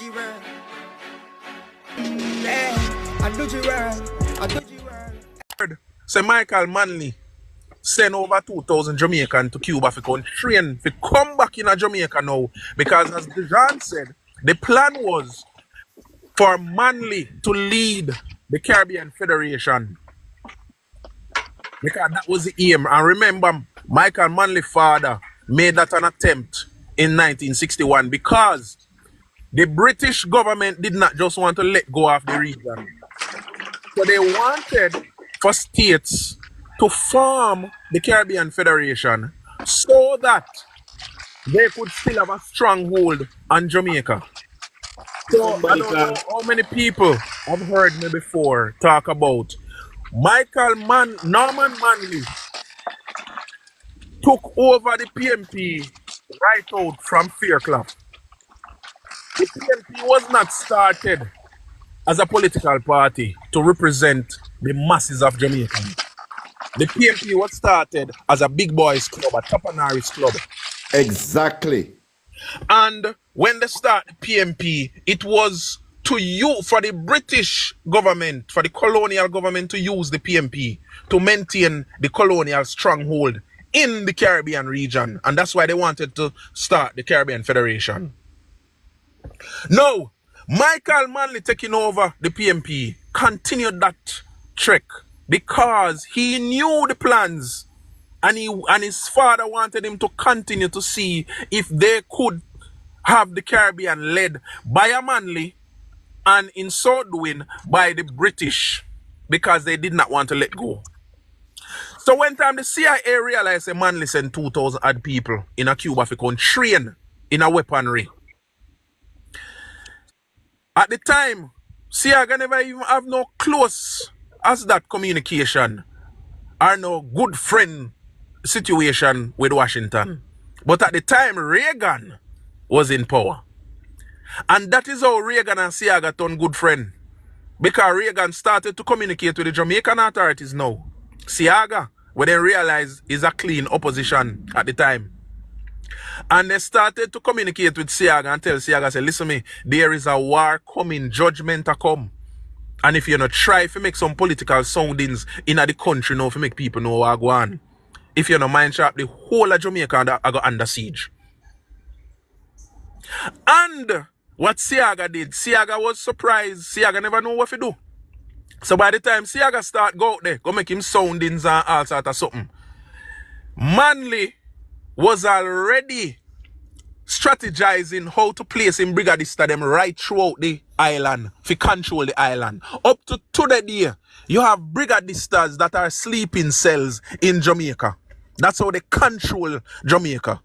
you right. Yeah, I do you right. I do you right. So Michael Manley send over 2,000 Jamaican to Cuba for come train, for come back in a Jamaica now. Because as DUJON said, the plan was for Manley to lead the Caribbean Federation. Because that was the aim. And remember, Michael Manley's father made that an attempt in 1961 because the British government did not just want to let go of the region. So they wanted for states to form the Caribbean Federation so that they could still have a stronghold on Jamaica. So I don't know how many people have heard me before talk about Norman Manley took over the Peenpee right out from Fairclough. The Peenpee was not started as a political party to represent the masses of Jamaica. The Peenpee was started as a big boys club, a Tapanari's club. Exactly. And when they start the Peenpee, it was for the British government, for the colonial government to use the Peenpee to maintain the colonial stronghold in the Caribbean region. And that's why they wanted to start the Caribbean Federation. Now, Michael Manley taking over the Peenpee continued that trek because he knew the plans and his father wanted him to continue to see if they could have the Caribbean led by a Manley and in so doing by the British because they did not want to let go. So when time the CIA realized that Manley sent 2,000 odd people in a Cuba for come train in a weaponry. At the time, CIA never even have no close as that communication or no good friend situation with Washington. But at the time, Reagan was in power. And that is how Reagan and CIA turned good friend. Because Reagan started to communicate with the Jamaican authorities now. CIA, when they realized is a clean opposition at the time. And they started to communicate with Siaga and tell Siaga, say, listen me, there is a war coming, judgment to come. And if you not try to make some political soundings in the country now to make people know what go on. If you not mind sharp, the whole of Jamaica are go under siege. And what Siaga did, Siaga was surprised. Siaga never know what to do. So by the time Siaga start go out there, go make him soundings and all sort of something. Manley was already strategizing how to place him brigadista them right throughout the island, to control the island. Up to today, you have brigadistas that are sleeping cells in Jamaica. That's how they control Jamaica.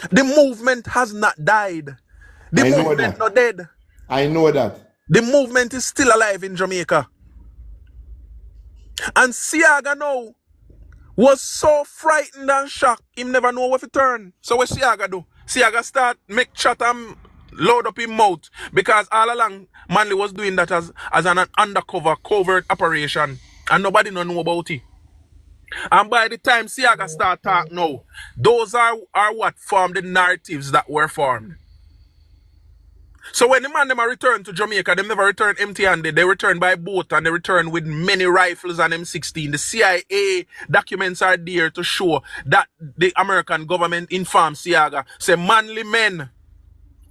The movement has not died. The movement not dead. I know that. The movement is still alive in Jamaica. And Siaga now was so frightened and shocked, him never know what to turn. So what Siaga do? Siaga start make chat and load up his mouth because all along Manley was doing that as an undercover covert operation and nobody know about it. And by the time Siaga start talk now, those are what formed the narratives that were formed. So when the man them return to Jamaica, they never return empty-handed. They return by boat and they return with many rifles and M16. The CIA documents are there to show that the American government informed Siaga, say Manley men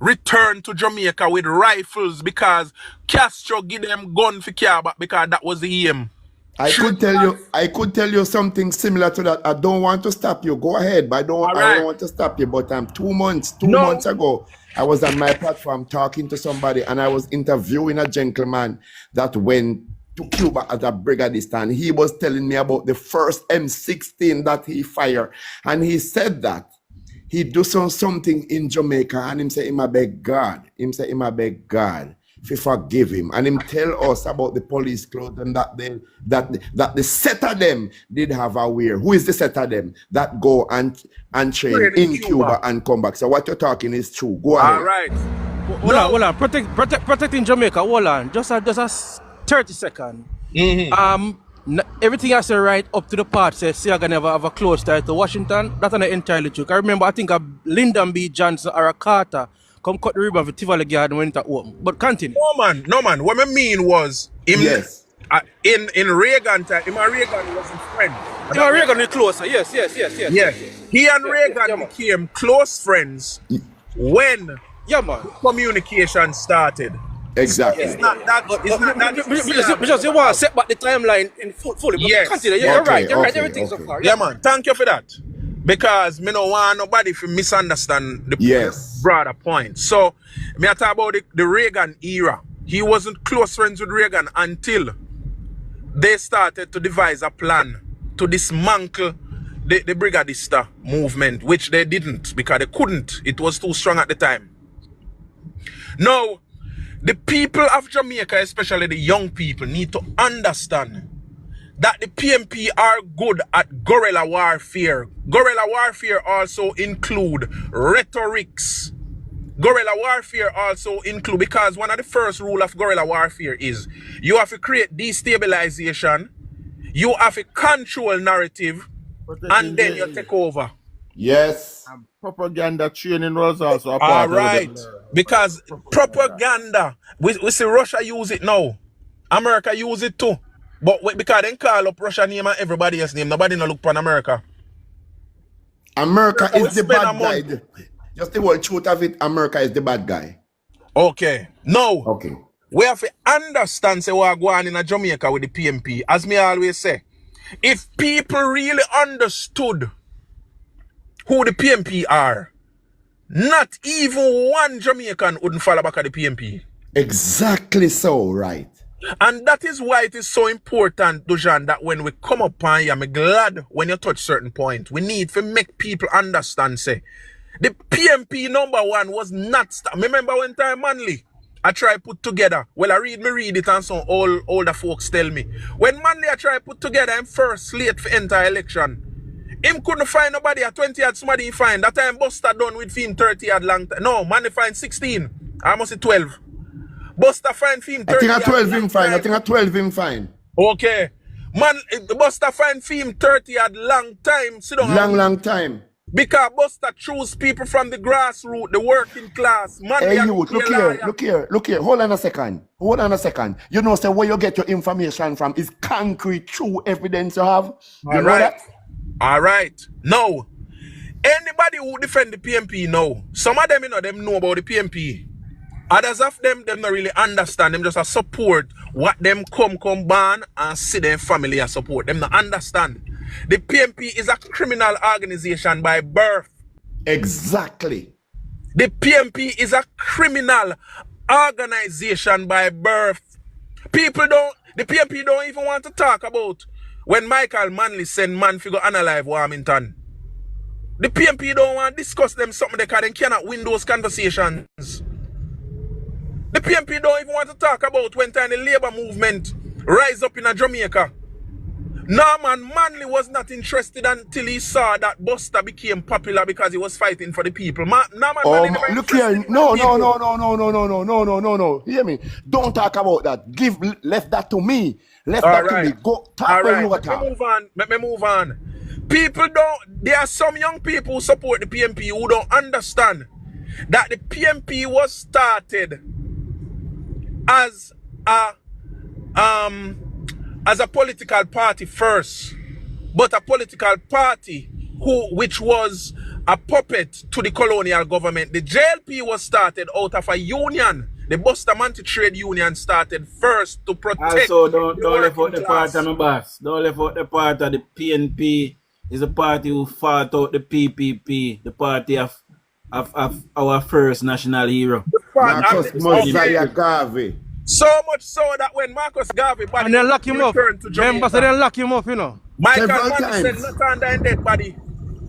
return to Jamaica with rifles because Castro give them gun for Cuba because that was the aim. I could tell you something similar to that. I don't want to stop you. Go ahead, but I don't want to stop you. But 2 months ago, I was on my platform talking to somebody and I was interviewing a gentleman that went to Cuba as a brigadista, and he was telling me about the first M16 that he fired. And he said that he do something in Jamaica and him say, him a beg God. Him say, him a beg God to forgive him. And him tell us about the police clothes and that the set of them did have a wear. Who is the set of them that go and train in Cuba and come back? So what you're talking is true. Go ahead. All right. Hold on. Protecting Jamaica. Hold on. Just a 30 seconds. Everything I say right up to the part says Siaga never have a close tie to Washington. That's not entirely true. I remember, I think Lyndon B. Johnson or a Carter come cut the ribbon for Tivoli Garden when it open. But continue. No man. What I mean was him. Yes. In Reagan time, him and Reagan was his friend. Yeah, Reagan is closer. Yes. He and Reagan became close friends when communication started. Exactly. It's not that. Because you want to set back the timeline in fully. Yes. Continue. You're right. Everything's so far. Yeah, man. Thank you for that. Because me don't want nobody to misunderstand the broader point. So, me I talk about the Reagan era. He wasn't close friends with Reagan until they started to devise a plan to dismantle the Brigadista movement, which they didn't because they couldn't. It was too strong at the time. Now, the people of Jamaica, especially the young people, need to understand that the PMP are good at guerrilla warfare. Guerrilla warfare also include rhetorics. Guerrilla warfare also include, because one of the first rule of guerrilla warfare is you have to create destabilization, you have to control narrative, and then you take over. Yes. And propaganda training was also a part of it. Because propaganda, we see Russia use it now. America use it too. But because they call up Russia name and everybody else name, nobody no look upon America. America is the bad guy. Just the whole truth of it, America is the bad guy. Okay. Now, okay, we have to understand say what going on in Jamaica with the PMP. As me always say, if people really understood who the PMP are, not even one Jamaican wouldn't fall back at the PMP. Exactly so, right. And that is why it is so important, DUJON, that when we come up on you, I'm glad when you touch certain point. We need to make people understand, say, the PMP #1 was not... Remember when time Manley, I try put together, well, I read it and some older folks tell me. When Manley I try put together him first late for enter election, him couldn't find nobody at 20 yard, somebody he find. That time Buster done with him 30 yard long time. No, Manley find 16. I must say 12. Buster find him 30 I think 12 him fine. I think 12 him fine. Okay. Man, Buster find him 30 yard long time. Sit down. Long time. Because Buster choose people from the grassroots, the working class. Man, hey, you, look here. Hold on a second. You know, say where you get your information from is concrete, true evidence you have. You know that? All right. Now, anybody who defend the PMP now, some of them, them know about the PMP. Others of them don't really understand. Them just a support what them come ban and see their family and support. Them not understand. The PMP is a criminal organization by birth. Exactly. The PMP is a criminal organization by birth. The PMP don't even want to talk about when Michael Manley send man figure analyze Warmington. The PMP don't want to discuss them something because they cannot win those conversations. The PMP don't even want to talk about when time the labor movement rise up in Jamaica. No, man, Manley was not interested until he saw that Buster became popular because he was fighting for the people. Look here. No. Hear me. Don't talk about that. Left that to me. To me. Go talk. Let me move on. People don't. There are some young people who support the PMP who don't understand that the PMP was started as a political party first, but a political party which was a puppet to the colonial government. The JLP was started out of a union. The Bustamante Trade Union started first to protect. Also, don't leave out the part of my boss. Don't leave out the part of the PNP. Is a party who fought out the PPP, the party of our first national hero. Marcus Mosiah Garvey. So much so that when Marcus Garvey body and they lock him up. Remember, so they lock him up, you know. Michael Manley said not under a dead body.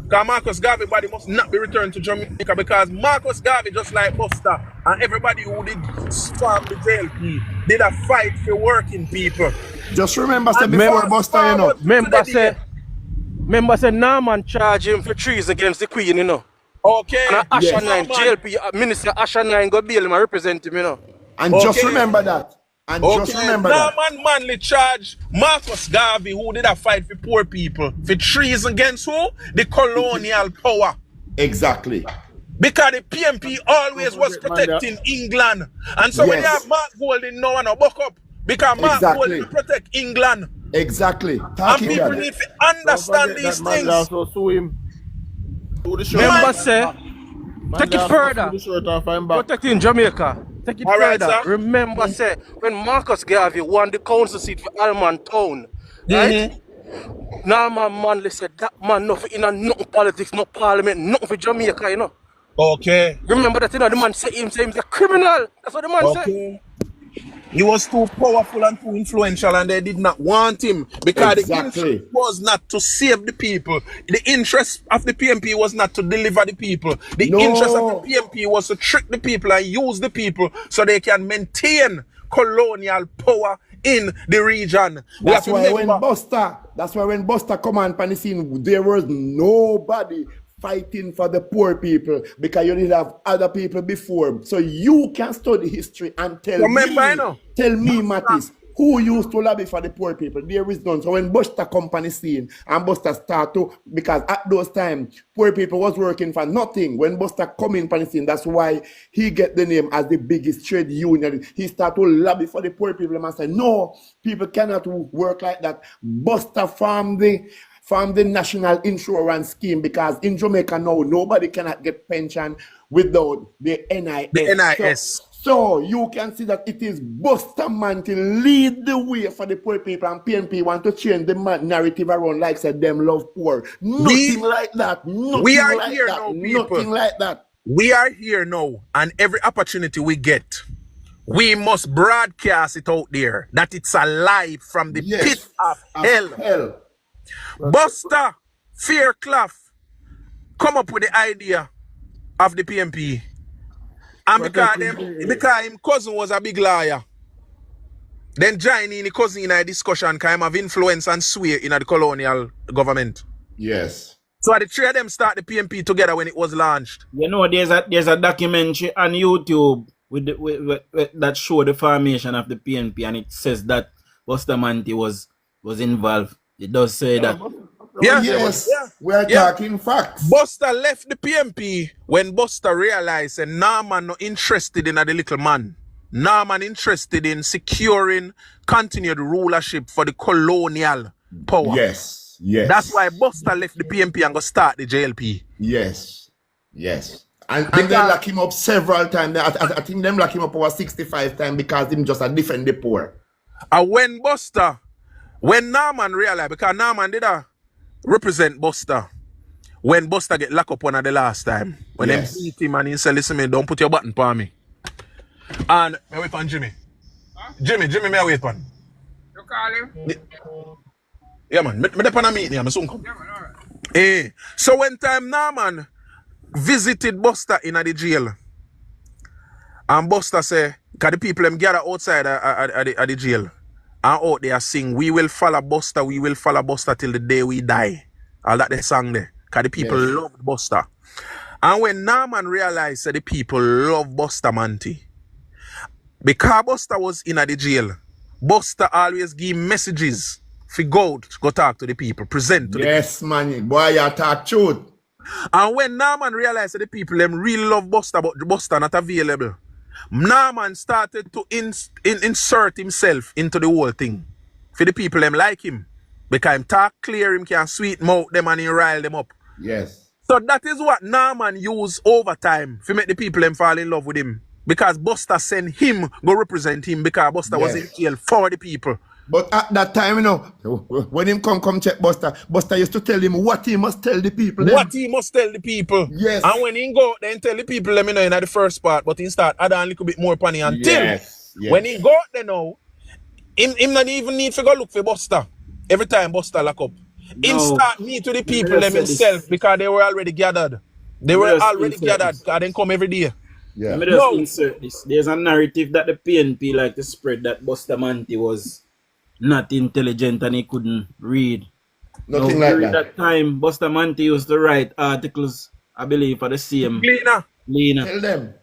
Because Marcus Garvey body must not be returned to Jamaica because Marcus Garvey, just like Buster and everybody who did storm the JLP, did a fight for working people. Just remember, say before Buster, you know. Remember, say Norman charged him for treason against the Queen, you know. Okay. And Asher 9, JLP, Minister Asher 9 go bail him and represent him, you know. And just remember that. Just remember that. Norman Manley charged Marcus Garvey, who did a fight for poor people, for treason against who? The colonial power. Exactly. Because the PMP always was protecting England. And so when you have Mark Golding now and buck up, because Mark Golding protect England. Exactly. And people need to understand these things. Also sue him. Remember, say, take it further. Protecting Jamaica. Take it further. Sir. Remember, say, when Marcus Garvey won the council seat for Alman Town, right? Norman Manley said that man nothing in nothing politics, no parliament, nothing for Jamaica, you know. Okay. Remember that, you know, the man said he's a criminal. That's what the man said. He was too powerful and too influential, and they did not want him because the interest was not to save the people. The interest of the PMP was not to deliver the people. The interest of the PMP was to trick the people and use the people so they can maintain colonial power in the region. That's why when Buster come on the scene, there was nobody fighting for the poor people because you did have other people before. So you can study history and tell me, Mattis, who used to lobby for the poor people. There is none. So when Buster come on the scene and Buster start to, because at those times, poor people was working for nothing. When Buster come in on the scene, that's why he get the name as the biggest trade union. He start to lobby for the poor people and say, no, people cannot work like that. Buster from the national insurance scheme, because in Jamaica now, nobody cannot get pension without the NIS. The NIS. So you can see that it is Buster man to lead the way for the poor people, and PNP want to change the narrative around like said them love poor. Nothing like that. We are here now, people. Nothing like that. We are here now, and every opportunity we get, we must broadcast it out there that it's a lie from the pit of hell. Buster Fairclough come up with the idea of the PMP, and because his cousin was a big liar, then join in the cousin in a discussion because him have influence and sway in the colonial government. Yes. So the three of them start the PMP together when it was launched. You know, there's a documentary on YouTube with that show the formation of the PNP, and it says that Buster Manti was involved. It does say that. We're talking facts. Buster left the PMP when Buster realized that Norman not interested in the little man. Norman interested in securing continued rulership for the colonial power. Yes. That's why Buster left the PMP and go start the JLP. Yes. And they lock him up several times. I think them lock him up over 65 times because him just a defend the poor. And when Norman realized, because Norman did represent Buster, when Buster get locked up one of the last time, when they beat him and he said, listen, man, don't put your button for me. And I wait on Jimmy. Huh? Jimmy, may I wait on? You call him? Yeah, man. Me depend on meeting him. Soon come. Yeah, man, all right. So when time Norman visited Buster in the jail, and Buster say, because the people them gather outside of the jail, and out there sing, we will follow Buster till the day we die. All that they sang there. Because the people loved Buster. And when Norman realized that the people love Buster Manti, because Buster was in the jail, Buster always give messages for go talk to the people, present to the people. Yes, man. Boy, you talk truth. And when Norman realized that the people them really love Buster, but Buster not available, Norman started to insert himself into the whole thing. For the people them like him. Because him talk clear, him can sweet mouth them and he rile them up. Yes. So that is what Norman used over time to make the people them fall in love with him. Because Buster sent him go represent him because Buster was in jail for the people. But at that time, you know, when him come check Buster used to tell him what he must tell the people. What he must tell the people. Yes. And when he go, then tell the people, let me know in the first part, but he start add on a little bit more money until when he go there now, him not even need to go look for Buster. Every time Buster lock up. Him start meet with the people them himself because they were already gathered. They were already gathered because they come every day. Yeah. Let me just insert this. There's a narrative that the PNP like to spread that Buster Manti was not intelligent and he couldn't read. Nothing like during that time, Buster Manti used to write articles, I believe, for the same. Lena. Tell them.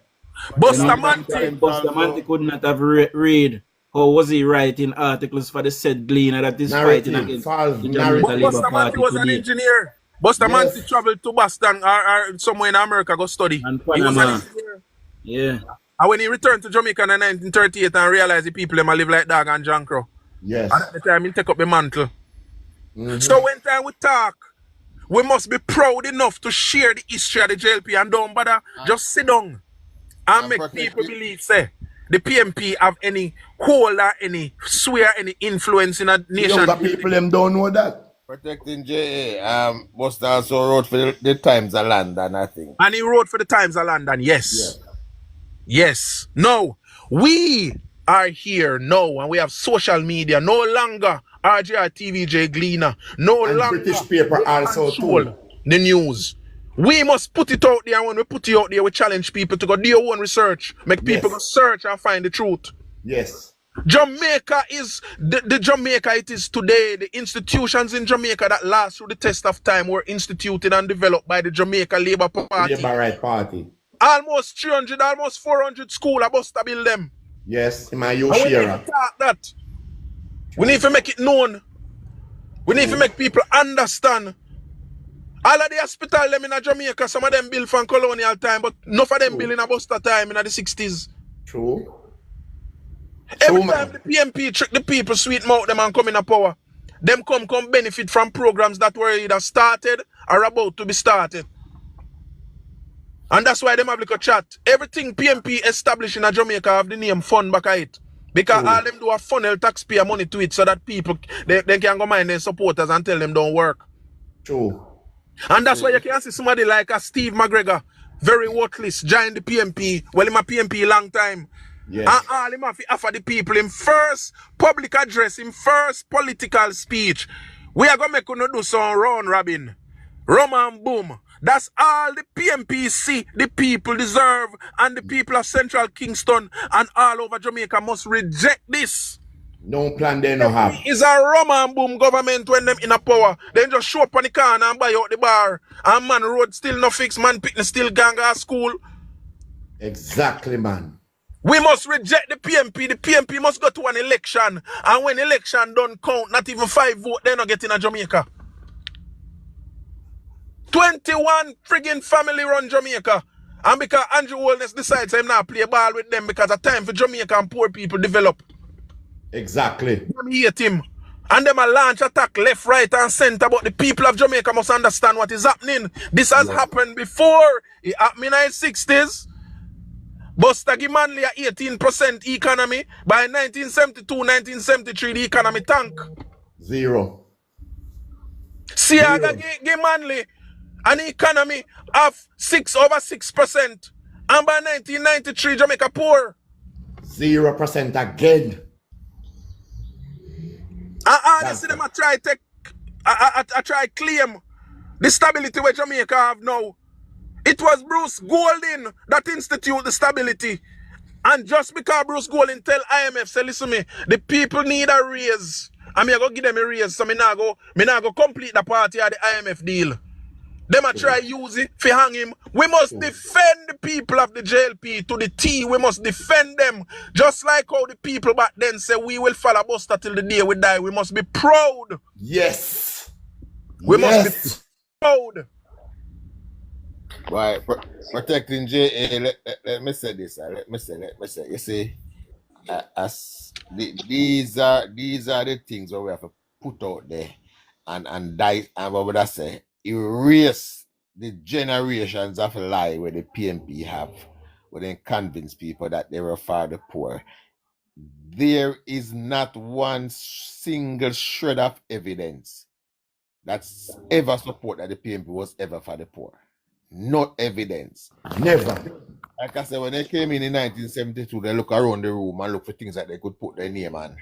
Buster Manti could not have read. How was he writing articles for the said Gleaner that is fighting against the Jamaican Labour Buster Party Manti was today. an engineer. Buster Manley traveled to Boston or somewhere in America go study. And He was Panama. an engineer. Yeah. And when he returned to Jamaica in 1938 and realized the people them live like dog and John Crow. Yes. And at the time he take up the mantle. So when time we talk, we must be proud enough to share the history of the JLP and don't bother just sit down and make people believe say the PMP have any hold or any sway or any influence in a nation. Younger people them don't know that. Protecting JA, Buster also wrote for the Times of London, I think. And he wrote for the Times of London, yes. Yes. No, we are here now and we have social media. No longer RJR TVJ Gleaner. No And longer British paper also too. the news. We must put it out there, and when we put it out there, we challenge people to go do your own research. Make people go search and find the truth. Yes. Jamaica is the Jamaica it is today. The institutions in Jamaica that last through the test of time were instituted and developed by the Jamaica Labour Party. Labour Right Party. Almost 300, almost 400 schools are supposed to build them. Yes, in my And we need to talk that. We need to make it known. We need to make people understand. All of the hospital them in Jamaica, some of them built from colonial time, but enough of them built in a Buster time in the 60s. True. Every time the PMP trick the people, sweet mouth them and come in a power, them come benefit from programs that were either started or about to be started. And that's why them have like a chat. Everything PMP established in Jamaica have the name fund back at it. Because all them do a funnel taxpayer money to it so that people, they can go mind their supporters and tell them don't work. True. And that's why you can see somebody like a Steve McGregor, very worthless, joined the PMP. Well, him a PMP long time. Yes. And all him have to offer the people him first public address, him first political speech. We are going to make you do some round robin. Rum and boom. That's all the PMP see the people deserve, and the people of Central Kingston and all over Jamaica must reject this. No plan they no have. It's a rum and boom government when them in a power. Then just show up on the corner and buy out the bar. And man road still no fix, man picking still gang at school. Exactly, man. We must reject the PMP. The PMP must go to an election. And when election don't count, not even 5 votes, they're not getting a Jamaica. 21 friggin' family run Jamaica. And because Andrew Holness decides him not play ball with them because it's time for Jamaica and poor people develop. Exactly. Them hate him. And them a launch attack left, right, and center. But the people of Jamaica must understand what is happening. This has happened before. It happened in the 60s. Buster give Manley a 18% economy. By 1972, 1973, the economy tank. Zero. Siaga give Manley an economy of 6% over 6%. And by 1993, Jamaica poor. 0% again. Honestly, them I try claim the stability where Jamaica have now. It was Bruce Golding that instituted the stability. And just because Bruce Golding tell IMF, say, listen me, the people need a raise. And me I go give them a raise. So me now go complete the party of the IMF deal. Them a try use it for hang him. We must defend the people of the JLP to the T. We must defend them. Just like how the people back then say we will follow Buster till the day we die. We must be proud. Yes. We must be proud. Right, protecting JA. Let me say this. Let me say. You see, these are the things that we have to put out there, and die. And what would I say? Erase the generations of lie where the PMP have, where they convince people that they were for the poor. There is not one single shred of evidence that's ever support that the PMP was ever for the poor. No evidence. Never. Like I said, when they came in 1972, they look around the room and look for things that they could put their name on.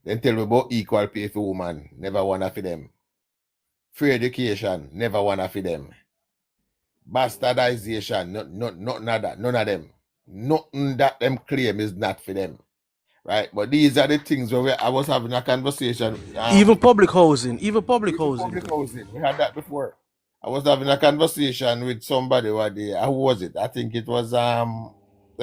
Then tell me about equal pay for women. Never one for them. Free education. Never one for them. Bastardization. None of them. Nothing that them claim is not for them. Right? But these are the things where I was having a conversation. Even public housing. Public housing. We had that before. I was having a conversation with somebody one day. Who was it? I think it was the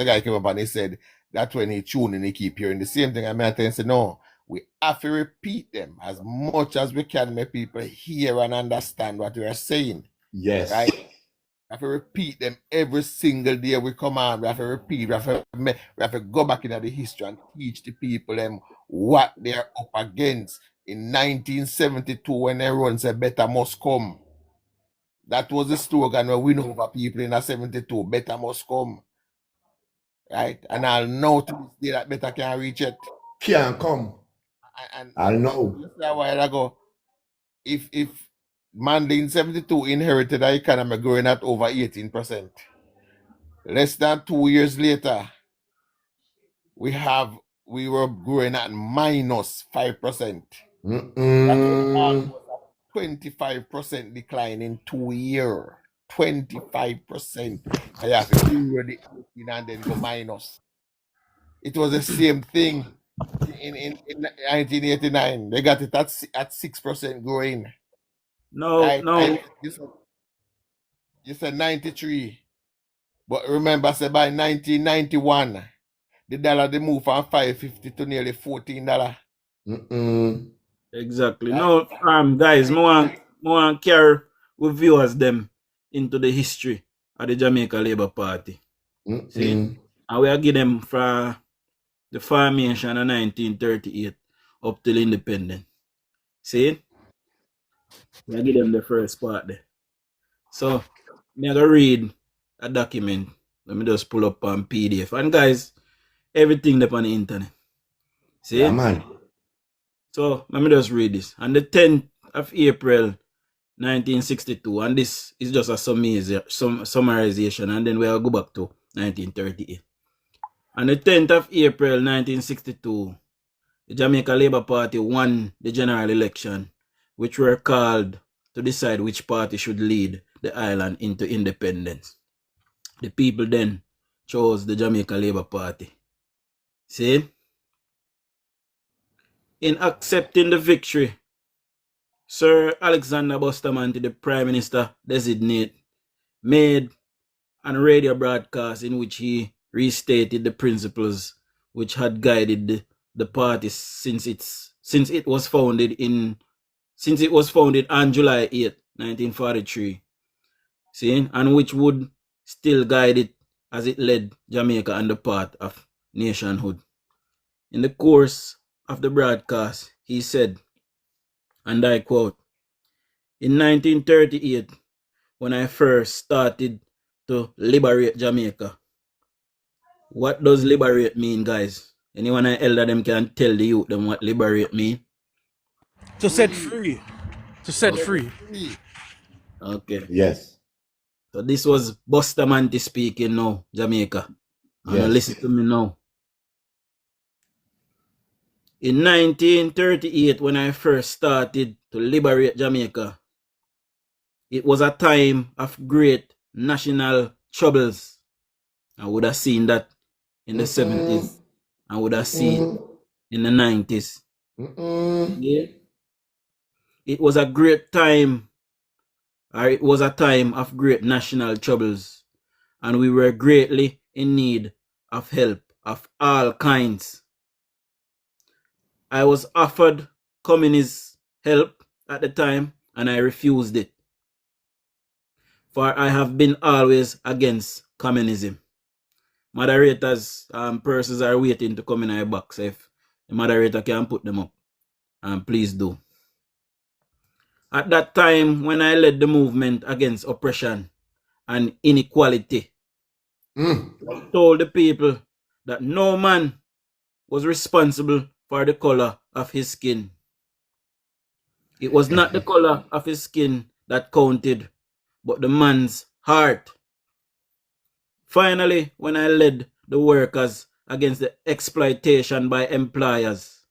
guy came up and he said that when he tuned in, he keep hearing the same thing. I mean, I said, no, We have to repeat them as much as we can make people hear and understand what we are saying. Yes. Right? We have to repeat them every single day we come on. We have to repeat. We have to go back into the history and teach the people them what they are up against. In 1972, when everyone said better must come. That was the slogan we win over people in 72. Better must come. Right? And I'll know to this day that better can't reach it. Can't come. I'll know. Just a while ago, if Manley in 72 inherited an economy growing at over 18%. Less than 2 years later, we were growing at minus 5%. That was almost a 25% decline in 2 years. 25%. I have to zero the 18 and then go minus. It was the same thing in 1989. They got it at 6% growing. No. You said 93. But remember, say by 1991, the dollar they moved from $5.50 to nearly $14. Exactly. No, guys, I want carry with viewers them into the history of the Jamaica Labour Party. See? And we are give them from the formation of 1938 up till independence. See? We are give them the first part there. So, I'm going to read a document. Let me just pull up on PDF. And guys, everything up on the internet. See? Yeah, man. So, let me just read this. On the 10th of April, 1962, and this is just a summarization, and then we'll go back to 1938. On the 10th of April, 1962, the Jamaica Labour Party won the general election, which were called to decide which party should lead the island into independence. The people then chose the Jamaica Labour Party. See? In accepting the victory, Sir Alexander Bustamante, the Prime Minister designate, made a radio broadcast in which he restated the principles which had guided the party since it was founded on July 8, 1943. See, and which would still guide it as it led Jamaica on the path of nationhood. In the course of the broadcast, he said, and I quote, "In 1938, when I first started to liberate Jamaica." What does liberate mean, guys? Anyone I elder them can tell the youth them what liberate mean? To set free. To set free. Okay. Yes. So this was Bustamante speaking now, Jamaica. Yes. Listen to me now. In 1938, when I first started to liberate Jamaica, it was a time of great national troubles. I would have seen that in the 70s. I would have seen in the 90s. Yeah. It was a great time, or it was a time of great national troubles, and we were greatly in need of help of all kinds. I was offered communist help at the time, and I refused it. For I have been always against communism. Moderators, persons are waiting to come in our box. If the moderator can put them up, please do. At that time, when I led the movement against oppression and inequality, I told the people that no man was responsible for the color of his skin. It was not the color of his skin that counted, but the man's heart. Finally, when I led the workers against the exploitation by employers,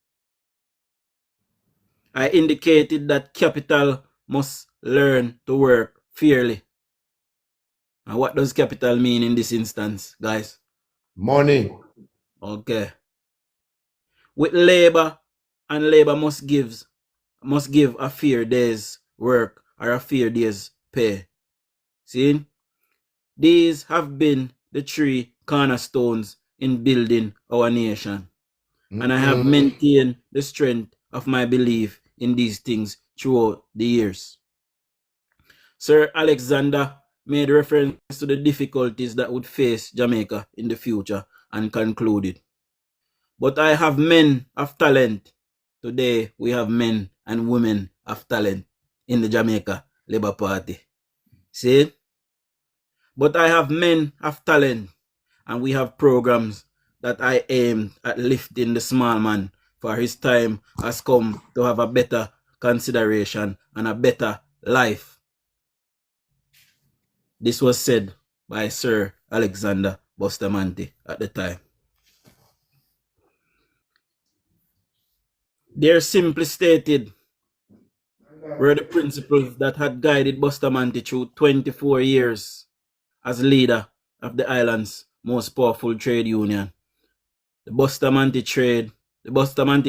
I indicated that capital must learn to work fairly. And what does capital mean in this instance, guys? Money. Okay. With labor, and labor must give a fair day's work or a fair day's pay. See? These have been the three cornerstones in building our nation. And I have maintained the strength of my belief in these things throughout the years. Sir Alexander made reference to the difficulties that would face Jamaica in the future and concluded, but I have men of talent. Today we have men and women of talent in the Jamaica Labour Party. See? But I have men of talent, and we have programs that I aim at lifting the small man, for his time has come to have a better consideration and a better life. This was said by Sir Alexander Bustamante at the time. There simply stated were the principles that had guided Bustamante through 24 years as leader of the island's most powerful trade union, the Bustamante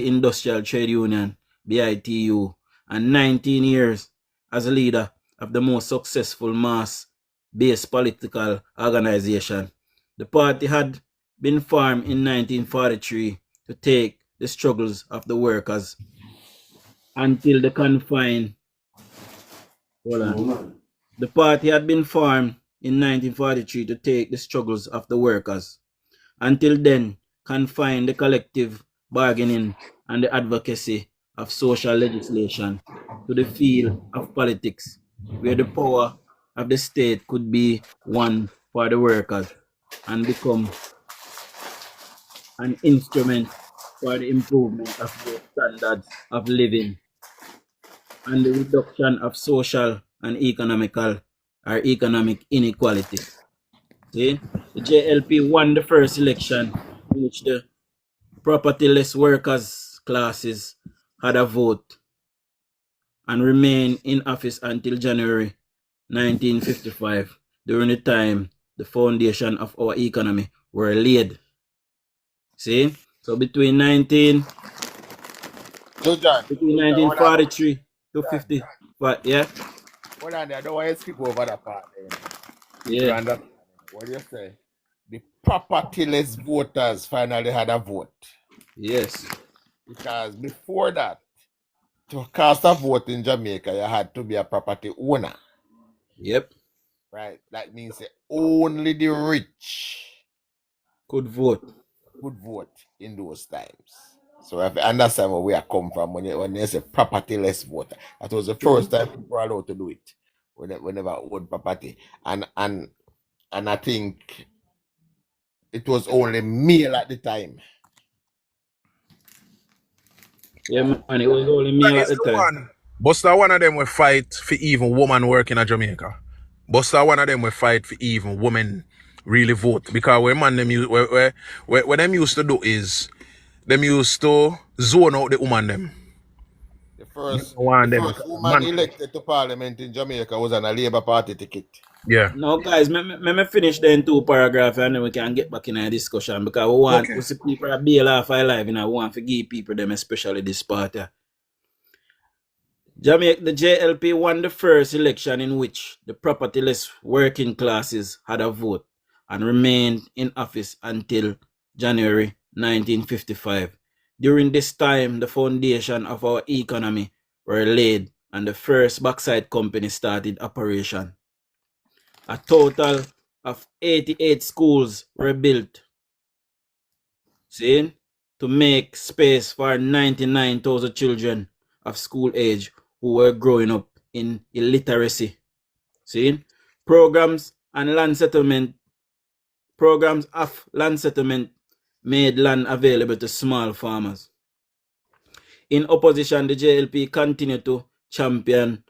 Industrial Trade Union, BITU, and 19 years as a leader of the most successful mass-based political organization. The party had been formed in 1943 to take the struggles of the workers until the confined. The party had been formed in 1943 to take the struggles of the workers. Until then, confine the collective bargaining and the advocacy of social legislation to the field of politics, where the power of the state could be won for the workers and become an instrument for the improvement of their standards of living and the reduction of social and economic inequality. See, the JLP won the first election in which the propertyless workers classes had a vote and remained in office until January 1955, during the time the foundation of our economy were laid. See, so between 1943 to 55, yeah. Hold on there, I don't want to skip over that part. Yeah. What do you say? The propertyless voters finally had a vote. Yes. Because before that, to cast a vote in Jamaica, you had to be a property owner. Yep. Right? That means that only the rich could vote in those times. So if you understand where we are come from when you say propertyless voter. That was the first time people were allowed to do it. Whenever own property. And I think it was only male at the time. Yeah, man, it was only male at the time. Buster, one of them will fight for even woman working in Jamaica. Buster, one of them will fight for even women really vote. Because what them used to do is them used to zone out the woman them. The first woman elected to parliament in Jamaica was on a Labour Party ticket. Yeah. No, guys, me finish then 2 paragraphs and then we can get back in a discussion, because we want to see people bail off our life, and we want to give people them, especially this party. Jamaica, the JLP won the first election in which the propertyless working classes had a vote and remained in office until January 1955. During this time, the foundation of our economy were laid and the first bauxite company started operation. A total of 88 schools were built, see, to make space for 99,000 children of school age who were growing up in illiteracy. See, programs of land settlement made land available to small farmers. In opposition, the JLP continued to champion.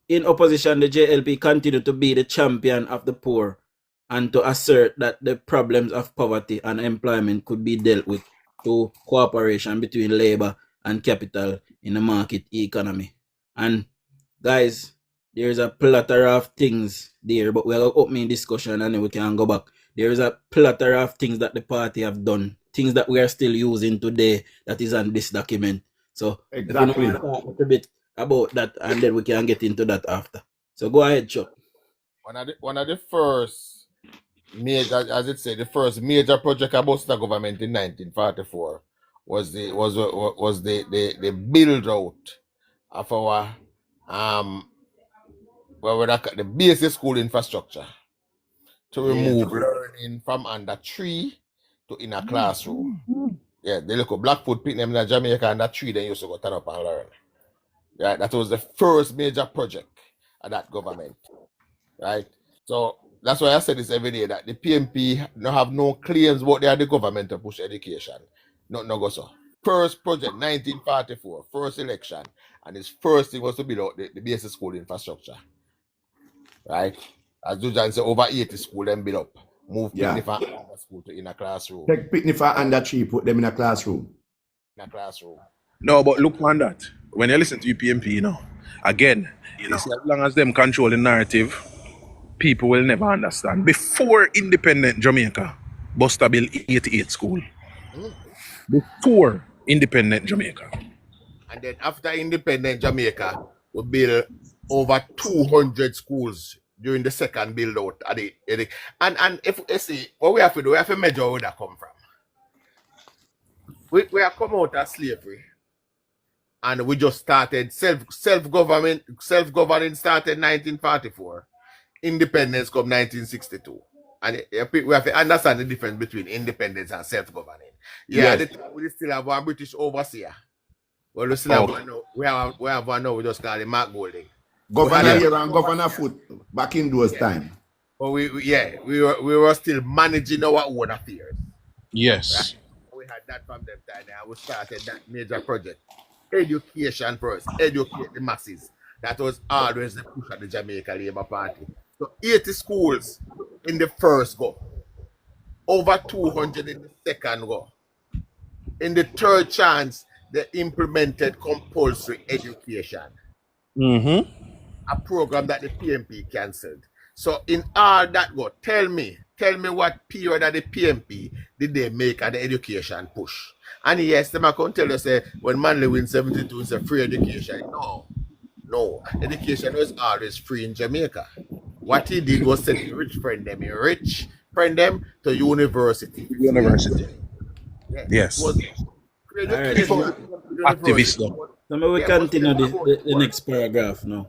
In opposition, the JLP continued to be the champion of the poor and to assert that the problems of poverty and employment could be dealt with through cooperation between labor and capital in the market economy. And guys, there's a plethora of things there, but we'll open a discussion and then we can go back. There is a plethora of things that the party have done, things that we are still using today that is on this document. So exactly. If you know, talk a little bit about that and then we can get into that after. So go ahead, Chuck. One of the first major, as it said, the first major project about the government in 1944 was the build out of our the basic school infrastructure to remove learning from under tree to in a classroom. Yeah, the little Blackfoot pick them in Jamaica and that tree then used to go turn up and learn. Right, that was the first major project of that government. Right, so that's why I said this every day that the PMP no have no claims what they are the government to push education. No go so. First project 1944, first election, and his first thing was to build out the basic school infrastructure. Right, as DUJON'S say, over 80 schools then build up. Move Peenpee from under school to in a classroom. Take Peenpee from under tree, put them in a classroom. No, but look on that. When you listen to PMP, you know, again, as long as them control the narrative, people will never understand. Before independent Jamaica, Buster built 88 school. Before independent Jamaica. And then after independent Jamaica, we built over 200 schools during the second build out. And if you see, what we have to do, we have to measure where that come from. We have come out of slavery. And we just started self-governing started 1944. Independence come 1962. And we have to understand the difference between independence and self-governing. Yeah, we still have one British overseer. Well, we still have one now. We have one now, we just call it Mark Golding. Governor here and Governor Foot back in those time. But we were still managing our own affairs. Yes. Right? We had that from them time and we started that major project. Education first, educate the masses. That was always the push of the Jamaica Labour Party. So 80 schools in the first go. Over 200 in the second go. In the third chance, they implemented compulsory education. A program that the PMP cancelled. So in all that go, tell me what period of the PMP did they make at the education push? And yes, them I can tell you say when Manley win 72 it's a free education. No. Education was always free in Jamaica. What he did was send the rich friend them to university. Yes. Activist though. So we continue the next paragraph now.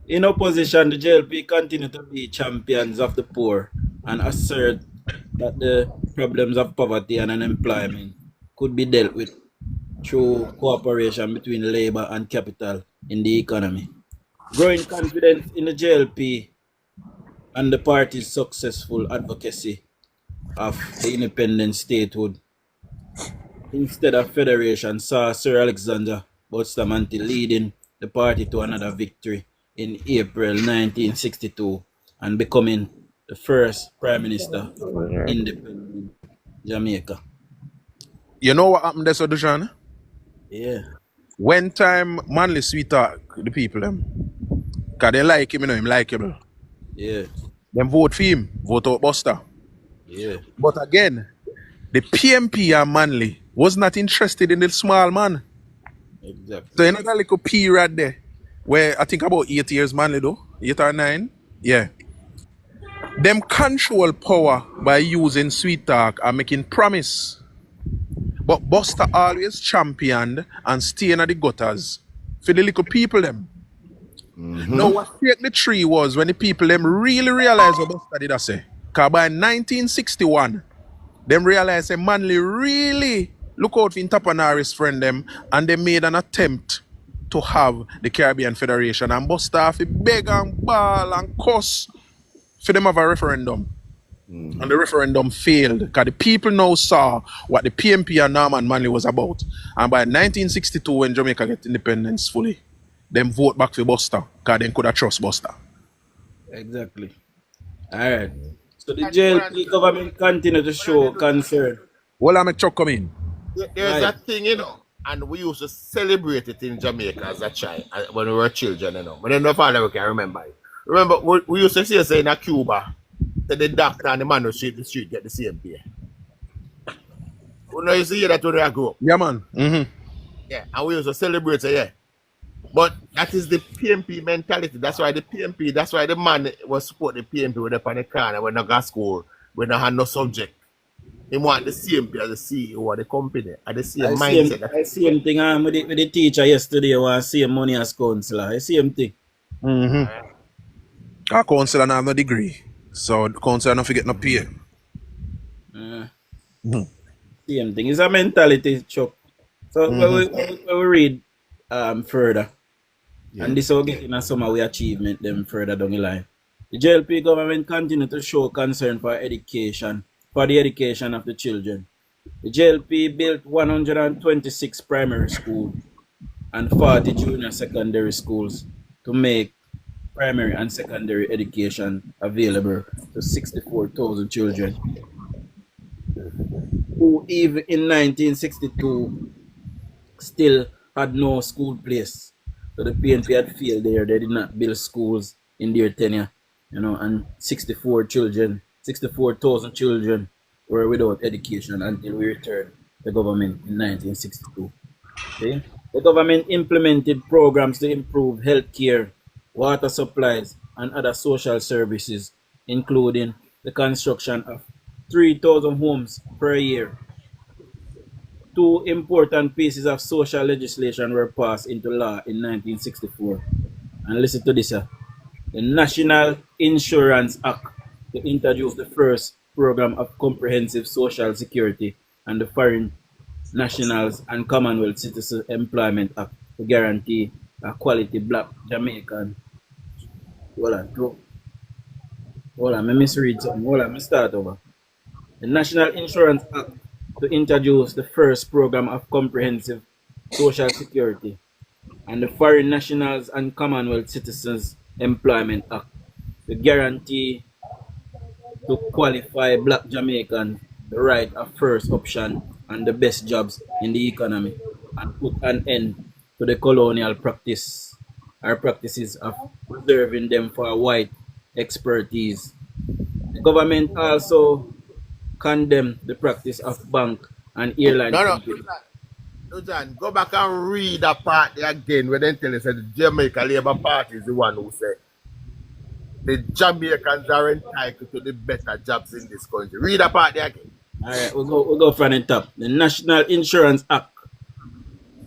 In opposition, the JLP continue to be champions of the poor and assert that the problems of poverty and unemployment could be dealt with through cooperation between labor and capital in the economy. Growing confidence in the JLP and the party's successful advocacy of the independent statehood instead of federation saw Sir Alexander Bustamante leading the party to another victory in April 1962 and becoming the first Prime Minister of independent Jamaica. You know what happened there, Sir DUJON? Yeah. When time Manley sweet talk the people them, because they like him, you know, him likeable. Yeah. Them vote for him, vote out Buster. Yeah. But again, the PMP and Manley was not interested in the small man. Exactly. So another little period there, where I think about 8 years Manley though, 8 or 9, yeah. Them control power by using sweet talk and making promise. But Buster always championed and staying at the gutters for the little people them. Now what fake the tree was when the people them really realized what Buster did I say. Because by 1961, them realized that Manley really look out for Tapanari's friend them and they made an attempt to have the Caribbean Federation and Buster have to beg and bawl and cuss for them have a referendum. And the referendum failed because the people now saw what the PMP and Norman Manley was about. And by 1962 when Jamaica get independence fully, them vote back for Buster because they could have trust Buster. Exactly. Alright. So the JLP government continue to show concern. Well, I make Chuck come in. There's a thing, you know, and we used to celebrate it in Jamaica as a child, when we were children, you know. But then no father can remember it. Remember, we used to say in Cuba, that the doctor and the man who street get the same pay. You know, you see that when I grew up. Yeah, man. Yeah, and we used to celebrate it, yeah. But that is the PMP mentality. That's why the man was support the PMP when they on the corner when they got school, when they had no subject. He want the same as the CEO of the company, and the same mindset. I see him thing with the teacher yesterday, want same money as counselor. I see him thing. Our counselor have no degree. So the counselor not forget no pay. Same thing. It's a mentality, Chuck. So when we read further, and this will get in some of our achievement them further down the line. The JLP government continue to show concern for education, for the education of the children. The JLP built 126 primary schools and 40 junior secondary schools to make primary and secondary education available to 64,000 children who even in 1962 still had no school place. So the PNP had failed there. They did not build schools in their tenure, and 64,000 children were without education until we returned the government in 1962. Okay? The government implemented programs to improve healthcare, water supplies, and other social services, including the construction of 3,000 homes per year. Two important pieces of social legislation were passed into law in 1964. And listen to this. The National Insurance Act to introduce the first program of comprehensive social security, and the Foreign Nationals and Commonwealth Citizen Employment Act to guarantee a quality black Jamaican. Hold on, let me misread something. Hold on, let me start over. The National Insurance Act to introduce the first program of comprehensive social security, and the Foreign Nationals and Commonwealth Citizens Employment Act to guarantee to qualify black Jamaicans the right of first option and the best jobs in the economy, and put an end to the colonial practices of reserving them for white expertise. The government also condemned the practice of bank and airline companies. No, John, go back and read that part there again where they tell us that the Jamaica Labour Party is the one who said the Jamaicans are entitled to the better jobs in this country. Read that part there again. All right, we'll go from the top. The National Insurance Act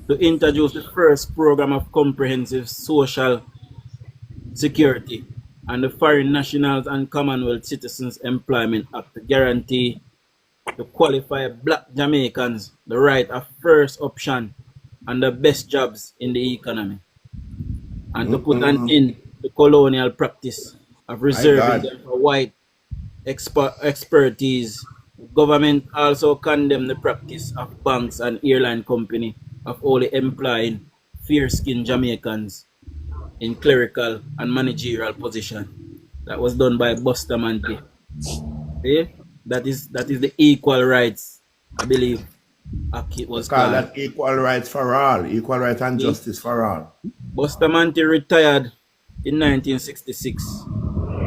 to introduce the first program of comprehensive social security, and the Foreign Nationals and Commonwealth Citizens Employment Act to guarantee to qualify black Jamaicans the right of first option and the best jobs in the economy, and to put an end to colonial practice of reserving them for white expertise. The government also condemned the practice of banks and airline companies of only employing fair-skinned Jamaicans in clerical and managerial position. That was done by Bustamante. Okay? That is the equal rights, I believe. It was called that equal rights for all, equal rights and justice for all. Bustamante retired in 1966.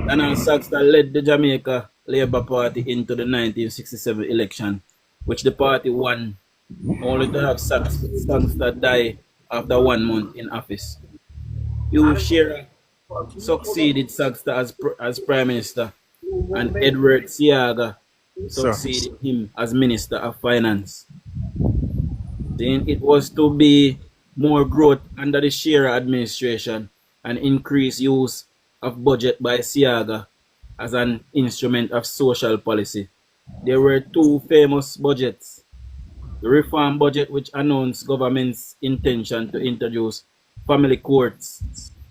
Donald Saxton led the Jamaica Labour Party into the 1967 election, which the party won, only to have Saxton die after 1 month in office. Hugh Shearer succeeded Saxton as Prime Minister, and Edward Siaga succeeded him as Minister of Finance. Then it was to be more growth under the Shearer administration and increased use of budget by Siaga as an instrument of social policy. There were two famous budgets. The reform budget, which announced government's intention to introduce family courts.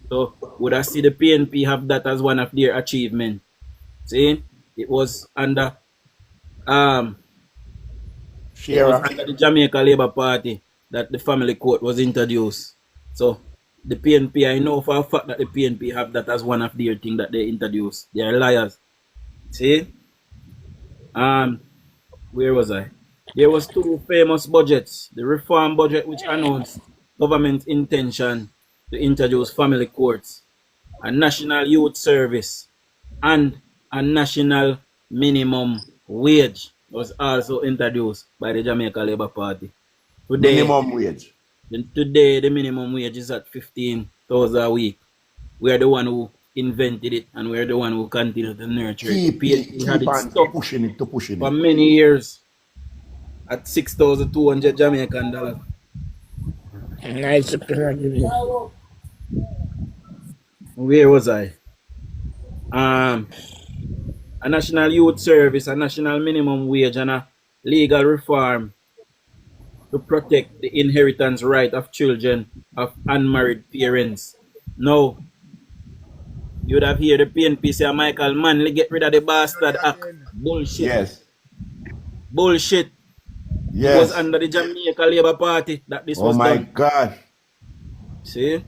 So would I see the PNP have that as one of their achievements? See, it was under the Jamaica Labour Party that the family court was introduced. So the PNP, I know for a fact that the PNP have that as one of their things that they introduced. They are liars. See? Where was I? There was two famous budgets. The reform budget, which announced government's intention to introduce family courts, a national youth service, and a national minimum wage was also introduced by the Jamaica Labour Party. Today, Minimum wage. Then today the minimum wage is at 15,000 a week. We are the one who invented it, and we are the one who continue to nurture it. PNP had it stuck pushing it for many years at 6,200 Jamaican dollars. Nice. Where was I? A national youth service, a national minimum wage, and a legal reform to protect the inheritance right of children of unmarried parents. Now, you would have heard the PNP say Michael Manley get rid of the bastard act. Bullshit. Yes. Bullshit. Yes. It was under the Jamaica Labour Party that this was done. Oh my God. See?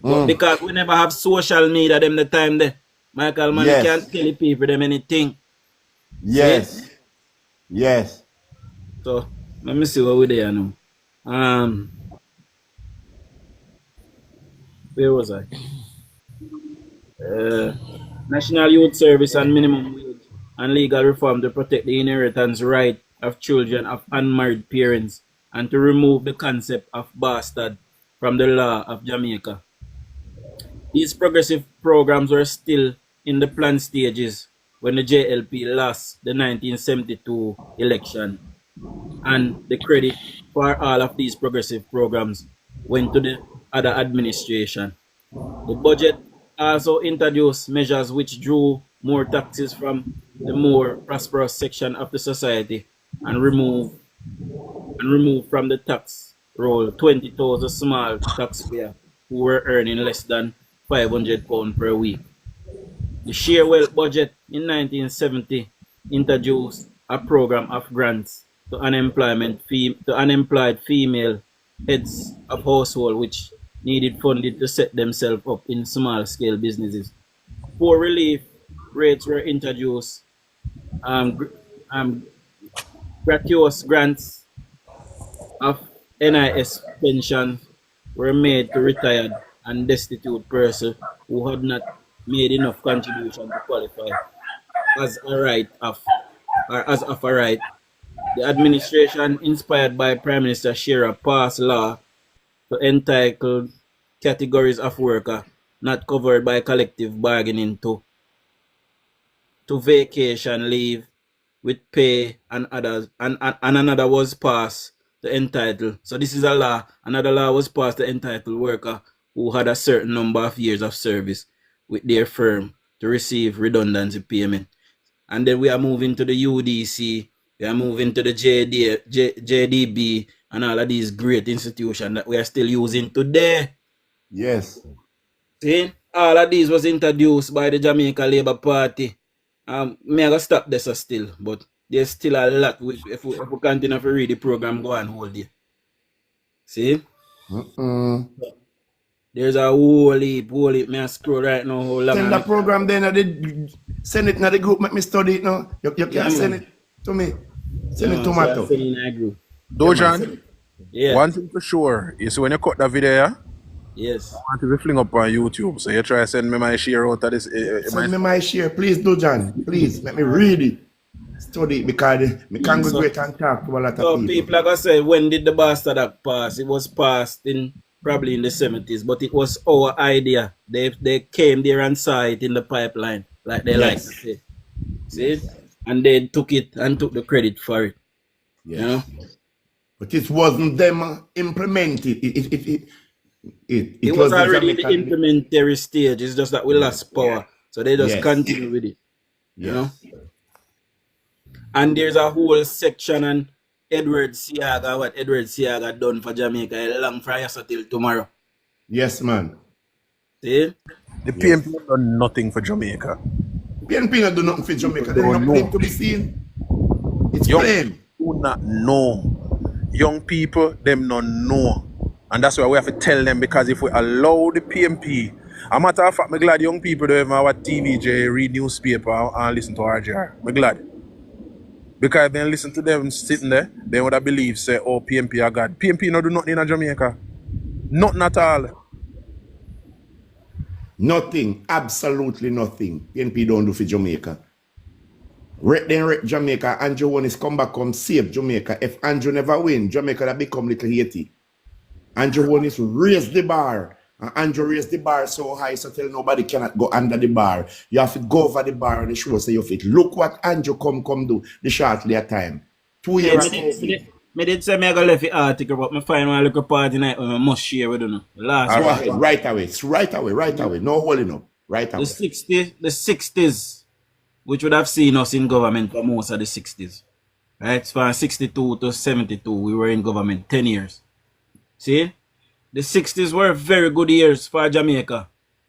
But because we never have social media them the time there, Michael Manley can't tell the people them anything. Yes. See? Yes. So, let me see what we there now. Where was I? National Youth Service and minimum wage and legal reform to protect the inheritance right of children of unmarried parents and to remove the concept of bastard from the law of Jamaica. These progressive programs were still in the plan stages when the JLP lost the 1972 election, and the credit for all of these progressive programs went to the other administration. The budget also introduced measures which drew more taxes from the more prosperous section of the society and removed from the tax roll 20,000 small taxpayers who were earning less than £500 per week. The Share Wealth budget in 1970 introduced a program of grants to unemployed female heads of household which needed funding to set themselves up in small-scale businesses. Poor relief rates were introduced. Gratuitous grants of NIS pension were made to retired and destitute persons who had not made enough contribution to qualify as a right. The administration, inspired by Prime Minister Shearer, passed law to entitle categories of workers not covered by collective bargaining to vacation leave with pay and others, and another was passed to entitle. So this is a law. Another law was passed to entitle worker who had a certain number of years of service with their firm to receive redundancy payment. And then we are moving to the UDC, we are moving to the JDB, and all of these great institutions that we are still using today. Yes. See, all of these was introduced by the Jamaica Labour Party. Me I gotta stop this still, but there's still a lot. If we continue to read the program, go and hold it. See? There's a whole heap. Me I scroll right now. Send the program then. Send it to the group. Make me study it now. You can send it to me. Send it to Mato. Send it in a group. Dojan, Yeah. one thing for sure is when you cut the video, yeah? Yes. I want to fling up on YouTube. So you try to send me my share out of this. Send me my share, please, Dojan. Please, let me read it. Study it because me congregate and talk to a lot of people. So people, like I said, when did the Bastard Act pass? It was passed probably in the 70s, but it was our idea. They came there and saw it in the pipeline, like they like to say. See? And they took it and took the credit for it. Yes. You know? But it wasn't them implemented. It was already in the implementary stage. It's just that we lost power. So they just continue with it. You know? And there's a whole section on Edward Siaga, what Edward Siaga done for Jamaica, long from yesterday till tomorrow. Yes, man. See? The PMP done nothing for Jamaica. PNP not do nothing for Jamaica. There's no claim to be seen. It's plain. Do not know. Young people, them not know. And that's why we have to tell them, because if we allow the PMP, a matter of fact, I'm glad young people don't even have a TVJ, read newspaper and listen to RJR. I'm glad. Because if they listen to them sitting there, they would have believed, say, oh, PMP are God. PMP no do nothing in Jamaica. Nothing at all. Nothing. Absolutely nothing. PNP don't do for Jamaica. Wreck Jamaica. Andrew one is come back, come save Jamaica. If Andrew never win, Jamaica will become little Haiti. Andrew Holness raised the bar. And Andrew raised the bar so high so tell nobody cannot go under the bar. You have to go over the bar on the show so you fit. Look what Andrew come do the shortly at time. 2 years. Me did say me I go left the article, but me find one little part tonight I must share with you. Last go ahead, right away. No holding up. Right away. The 60s, which would have seen us in government for most of the 60s. Right? From 62 to 72, we were in government 10 years. See? The 60s were very good years for Jamaica.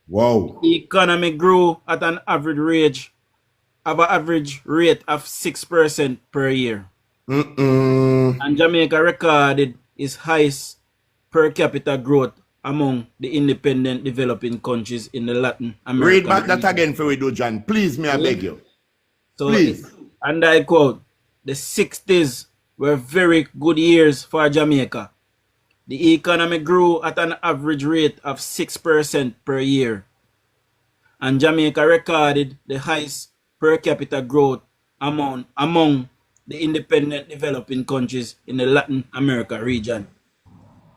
Wow. The economy grew at an average rate of 6% per year. And Jamaica recorded its highest per capita growth among the independent developing countries in the Latin America. Read back that again for we do, John. Please, me I beg you. So, please. And I quote, the 60s were very good years for Jamaica. The economy grew at an average rate of 6% per year. And Jamaica recorded the highest per capita growth among the independent developing countries in the Latin America region.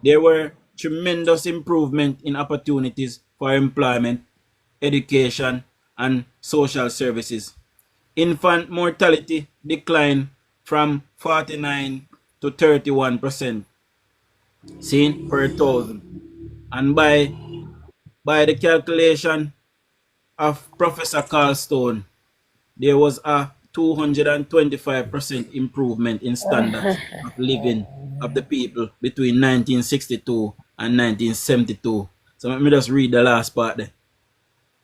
There were tremendous improvement in opportunities for employment, education, and social services. Infant mortality declined from 49 to 31%, seen per thousand. And by the calculation of Professor Carl Stone, there was a 225% improvement in standards of living of the people between 1962 and 1972. So let me just read the last part there.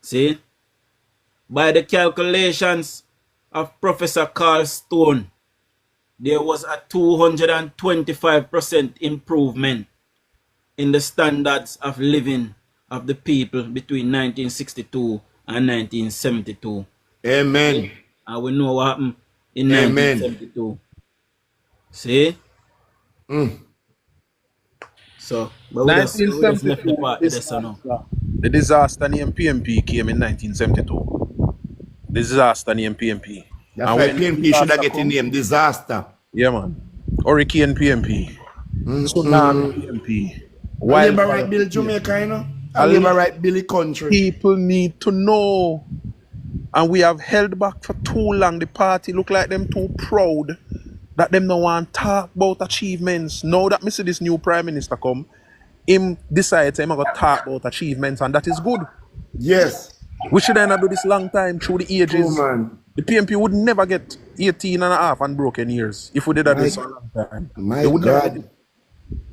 See? By the calculations of Professor Carl Stone, there was a 225% improvement in the standards of living of the people between 1962 and 1972. Amen. And we know what happened in 1972. See? So, but we just left the part of this now. The disaster named Peenpee came in 1972. The disaster named Peenpee. That's why Peenpee should have get a name, disaster. Yeah, man. Hurricane Peenpee. Tsunami Peenpee. Why labor right build Jamaica, you know? A labor right build country. People need to know. And we have held back for too long. The party look like them too proud that them no want to talk about achievements. Now that me see this new Prime Minister come, him decides him going to talk about achievements, and that is good. Yes. We should have do this long time through the ages. Oh, man. The Peenpee would never get 18 and a half unbroken years if we did that this for a long time. My God.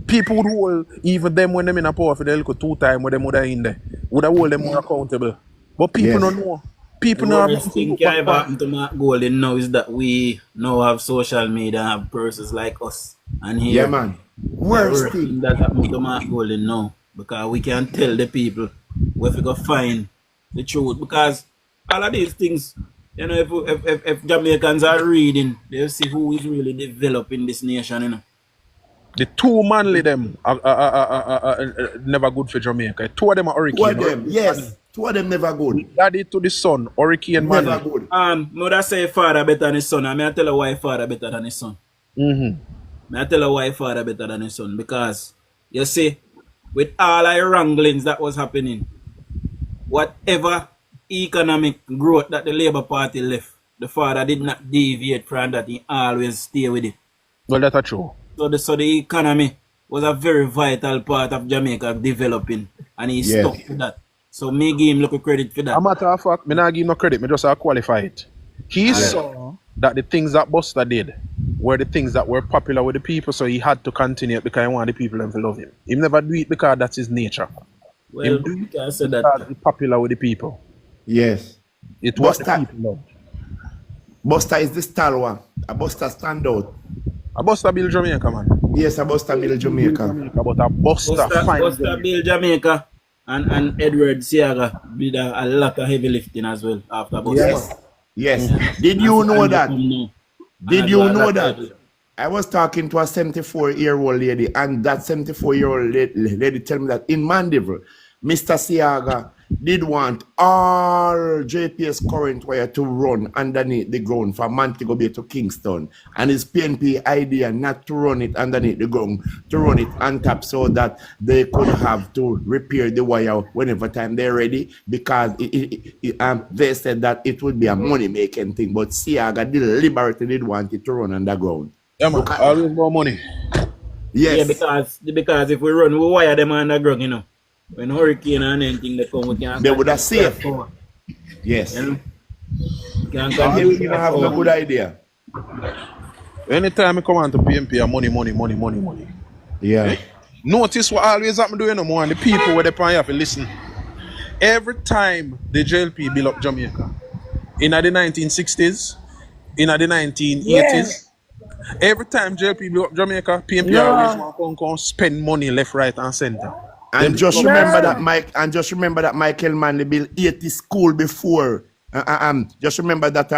People would hold even them when them in a power for the little 2 times when them would have in there. Would have hold them more accountable. But people don't know. People know. The worst thing that happened to Mark Golden now is that we now have social media and have persons like us. And here, yeah, man. Worst thing that happened to Mark Golden now. Because we can tell the people where we go find the truth. Because all of these things, you know, if Jamaicans are reading, they'll see who is really developing this nation, you know. The 2 Manley them are never good for Jamaica. 2 of them are Hurricane. 2 of them, yes. 2 of them never good. Daddy to the son, Hurricane Manley. Never good. Mother say father better than his son. I tell her why father better than his son. I tell her why father better than his son. Because, you see, with all our wranglings that was happening, whatever economic growth that the Labour Party left, the father did not deviate from that. He always stay with it. Well, that's true. So the economy was a very vital part of Jamaica developing, and he stuck to that. So me give him look credit for that. A matter of fact, me not give him no credit, me just qualify it. He saw that the things that Buster did were the things that were popular with the people, so he had to continue it because he wanted the people to love him. He never do it because that's his nature. Well, he can say that. He's popular with the people. Yes. It was the people loved. Buster is the stalwart. A Buster stand out. A Buster build Jamaica, man. Yes, a Buster build Jamaica. But a Buster build Jamaica and Edward Siaga did a lot of heavy lifting as well after Buster. Yes. Did you know that? Did you know that? I was talking to a 74-year-old lady, and that 74-year-old lady tell me that in Mandeville, Mr. Siaga, did want all JPS current wire to run underneath the ground from Montego Bay to Kingston. And it's Peenpee idea not to run it underneath the ground, to run it on top so that they could have to repair the wire whenever time they're ready, because they said that it would be a money-making thing. But Siaga deliberately did want it to run underground. Yeah, man. Always more money. Yes. Yeah, because if we run, we wire them underground, you know. When hurricane and anything they come, we can. They would have saved. Yes. You know? They would even have a good idea. Anytime I come on to PMP, money. Yeah. Eh? Notice what always happen doing no more, and the people where they pay have to listen. Every time the JLP build up Jamaica, in the 1960s, in the 1980s, every time JLP build up Jamaica, PMP always want to spend money left, right, and center. And just remember that Michael Manley built 80 school before. Just remember that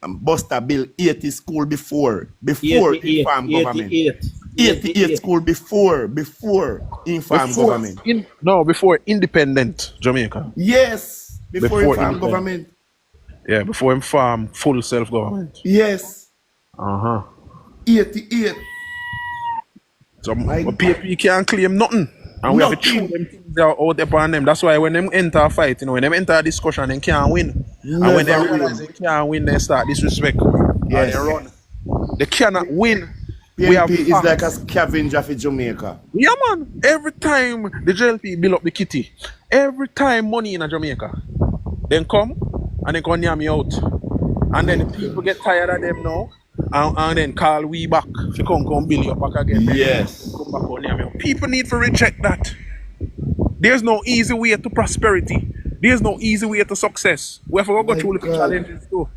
Buster built 80 school before inform government. 88 school before inform government. Before independent Jamaica. Yes, before inform government. Yeah, before inform full self-government. Yes. 88. So PFP can't claim nothing. And we have to chew them things out upon them. That's why when them enter a fight, when them enter a discussion, they can't win. And when they realize they can't win, they start disrespect. Yes. And they run. They cannot win. PNP is like a scavenger for Jamaica. Yeah, man. Every time the JLP build up the kitty, every time money in Jamaica, then come and they come near me out. And then the people get tired of them now. And then call we back if you come build you back again. Yes. Come back on here. People need to reject that. There's no easy way to prosperity. There's no easy way to success. We have to go through little challenges too.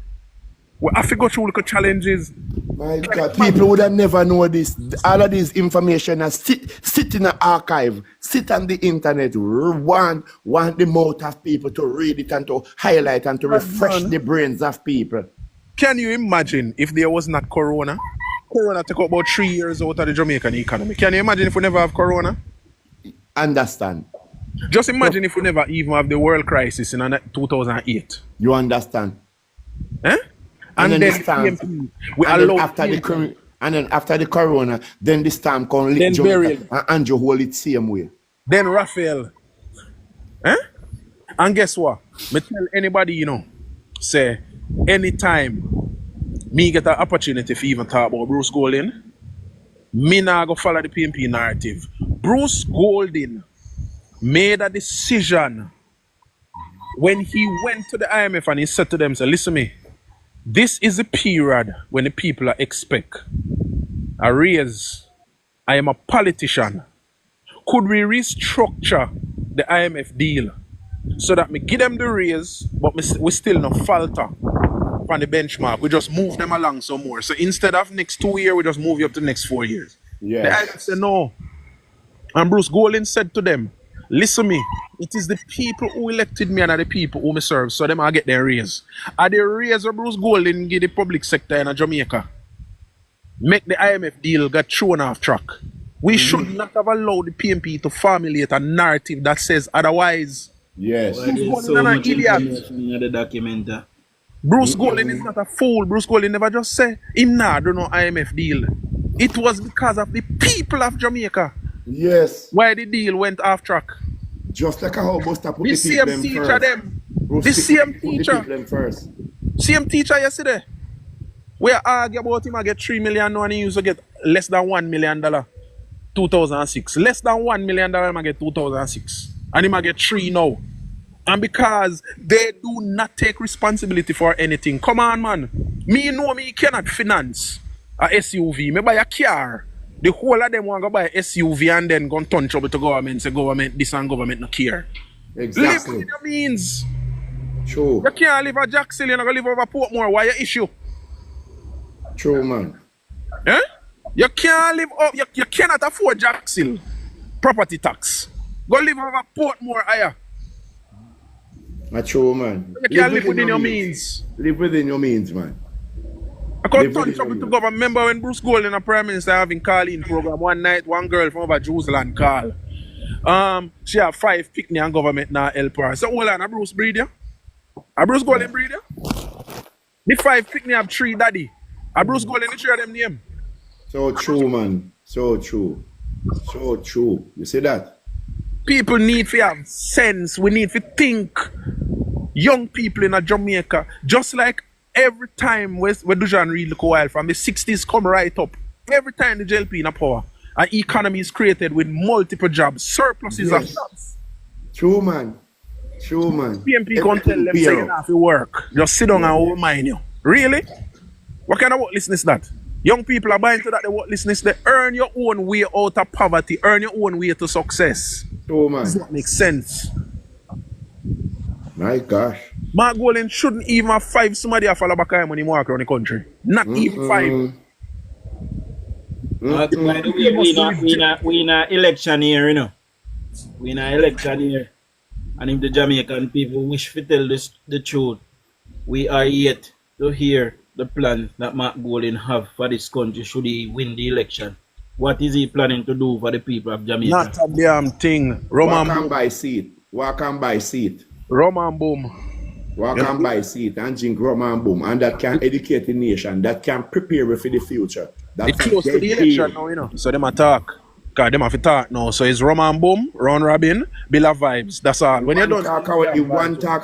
We have to go through little challenges. My God, people would have never know this. All of this information are sit in an archive, sit on the internet, want the mouth of people to read it and to highlight and to refresh the brains of people. Can you imagine if there was not Corona? Corona took about 3 years out of the Jamaican economy. Can you imagine if we never have Corona? Understand. Just imagine if we never even have the world crisis in 2008. You understand? Eh? And then PMP, and then after the Corona, then the storm come lick Jamaica and Andrew hold it same way. Then Raphael. Eh? And guess what? Me tell anybody, say, anytime me get an opportunity to even talk about Bruce Golding, me nah go follow the PMP narrative. Bruce Golding made a decision when he went to the IMF and he said to them, say, listen me, this is a period when the people are expect a raise. I am a politician. Could we restructure the IMF deal so that me give them the raise, but we still not falter from the benchmark? We just move them along some more. So instead of next 2 years, we just move you up to the next 4 years. Yeah. The IMF said no. And Bruce Golding said to them, listen me, it is the people who elected me and are the people who me serve, so them I get their raise. Are the raise of Bruce Golding give the public sector in Jamaica? Make the IMF deal get thrown off track. We should not have allowed the PMP to formulate a narrative that says otherwise. Yes. There's so much information in the document. Bruce Golding is not a fool. Bruce Golding never just say him nah do no IMF deal. It was because of the people of Jamaica. Yes. Why the deal went off track. Just like how Buster put The same teacher them. The same teacher. Same teacher yesterday. We argue about him I get 3 million now and he used to get less than $1 million 2006. Less than $1 million I get 2006. And he might get 3 now. And because they do not take responsibility for anything. Come on, man. Me cannot finance a SUV. Me buy a car. The whole of them want to buy a SUV and then go and turn trouble to government. Say government this and government no care. Exactly. Live within your means. True. You can't live at Jackson. You're not going to live over Portmore. Why your issue? True, man. Eh? You can't live up. You cannot afford Jackson property tax. Go live over Portmore higher. That's true, man. You can't live within your means. Live within your means, man. I can't turn trouble to government. Remember when Bruce Golding, a prime minister, having call-in program one night, one girl from over Jerusalem call. She have 5 picnic and government now help her. So hold on, a Bruce breed ya? A Bruce Golden breed ya? The 5 picnic have 3 daddy. A Bruce Golden, the 3 of them name. So true, man. So true. So true. You see that? People need to have sense. We need to think. Young people in Jamaica, just like every time where DUJON read look a while from the 60s come right up. Every time the JLP in a power, an economy is created with multiple jobs, surpluses of jobs. True, man. True, man. PMP can't tell them say you have to work. Just sit down and hold mind you. Really? What kind of worthlessness is that? Young people are buying to that the worthlessness. They earn your own way out of poverty, earn your own way to success. True, man. Does that make sense? My gosh. Mark Golden shouldn't even have 5 somebody a follow back him when he walk around the country. Not even 5. By the way, we in an election here, you know. We in an election here. And if the Jamaican people wish to tell the truth, we are yet to hear the plan that Mark Golden have for this country should he win the election. What is he planning to do for the people of Jamaica? Not a damn thing. Walk and buy seat. Walk and buy seat. Rum and boom. Walk and buy seat and drink rum and boom. And that can educate the nation. That can prepare you for the future. That's It's close to the election now, you know. So them attack. Because them have to talk now. So it's rum and boom, round robin, bill of vibes. That's all. When you don't talk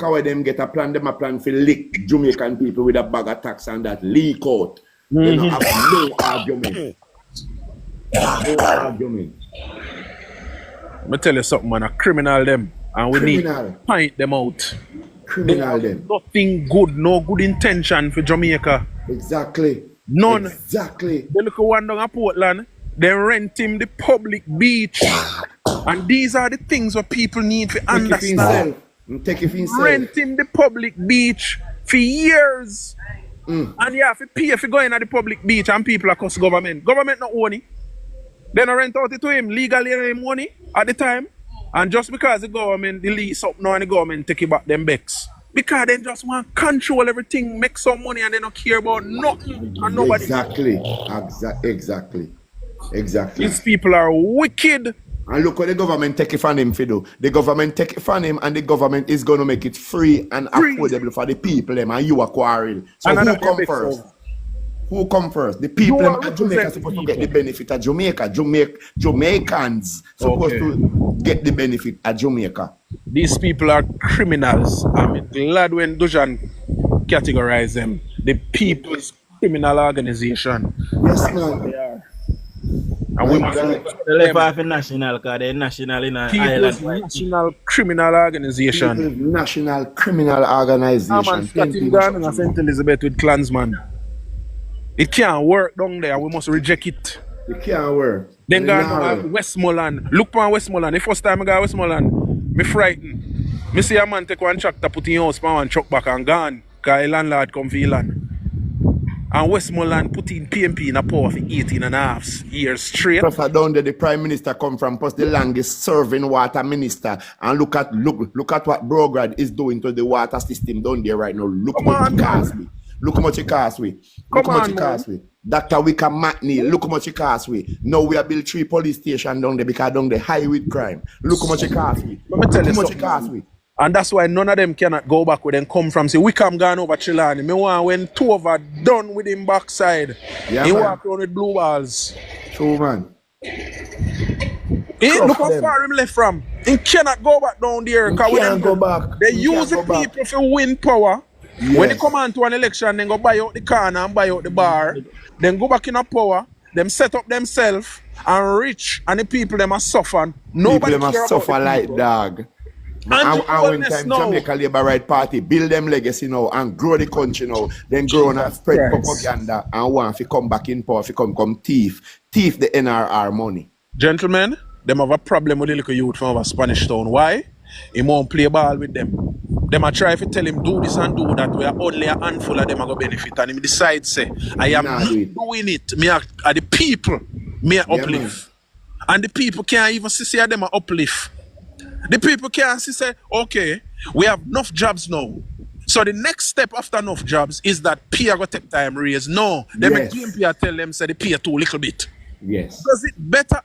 how them get a plan, them a plan for lick Jamaican people with a bag of tax and that leak out. They don't have no argument. No argument. Let me tell you something, man. A criminal them. And we need to point them out. Criminal them. Nothing good, no good intention for Jamaica. Exactly. None. Exactly. They look at one down at Portland, they rent him the public beach. And these are the things what people need to understand. Take it for himself. Rent him the public beach for years. And you have to pay for going at the public beach and people across government. Government not own it. They don't rent out it to him legally him money at the time. And just because the government release up now and the government take it back them backs. Because they just want to control everything, make some money and they don't care about nothing and nobody. Exactly. These people are wicked. And look what the government take it from him for do. The government take it from him and the government is going to make it free and affordable for the people them and you are quarrel. So who come first? Who come first? The people of Jamaica supposed to get the benefit of Jamaica. Jamaicans supposed to get the benefit of Jamaica. These people are criminals. I'm glad when DUJON categorize them. The People's Criminal Organization. Yes, man. They are. And we must left off in national, because they're national in an island. National Criminal Organization. People's National Criminal Organization. I'm Scotty Ghana and St. Elizabeth with Klansman. It can't work down there. We must reject it. It can't work. Then go to Westmoreland. Look on Westmoreland. The first time I go to Westmoreland, me frightened. Me see a man take one tractor, put in house, one truck back and gone. Because a landlord come for land. And Westmoreland put in Peenpee in a power for 18.5 years straight. Professor down there, the Prime Minister come from, plus the longest serving water minister. And look at what Brograd is doing to the water system down there right now. Look how much it costs me. Look how much it costs me. Look how much it costs me. Dr. Wicca Matney, look how much it costs me. Now we have built 3 police stations down there because down there high with crime. Look how much it costs me. Look how much it costs me. And that's why none of them cannot go back with them come from. Say, Wickham gone over Chilani. Me want when 2 over done with him backside. Yeah, he walk around with blue balls. True, man. Look how far him left from. He cannot go back down there. He can't go back. They use the people to win power. Yes. When they come on to an election, then go buy out the corner and buy out the bar. Then go back in a power. Them set up themselves and rich. And the people them are suffering. Nobody people them are suffer like dog. And when time Jamaica Labour Right Party build them legacy now and grow the country now, then grow and spread propaganda and want to come back in power, if come thief the NRR money. Gentlemen, them have a problem with the little youth from our Spanish town. Why? He won't play ball with them. Them are try to tell him do this and do that. We are only a handful of them are going to benefit. And he decides say, I am not doing it. Me are the people me are uplift. And the people can't even see them are uplift. The people can't say, okay, we have enough jobs now. So the next step after enough jobs is that pay are going to take time raise. No, them GMP tell them say the pay too little bit. Yes.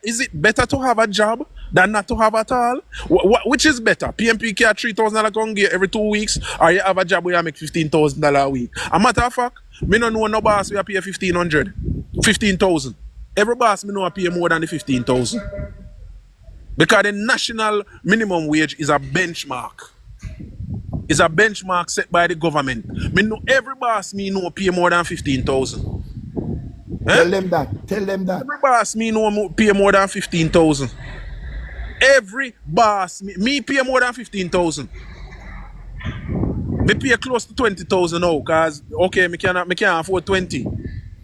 Is it better to have a job than not to have at all? Which is better? PMP care $3,000 come get every 2 weeks, or you have a job where you make $15,000 a week? A matter of fact, me no know no boss we pay 1,500, 15,000. Every boss me know I pay more than the 15,000. Because the national minimum wage is a benchmark. It's a benchmark set by the government. Me know every boss me know pay more than 15,000. Tell them that. Tell them that. Every boss me know pay more than 15,000. Every boss me pay more than 15,000. Me pay close to 20,000 now, cause okay, me can't afford 20.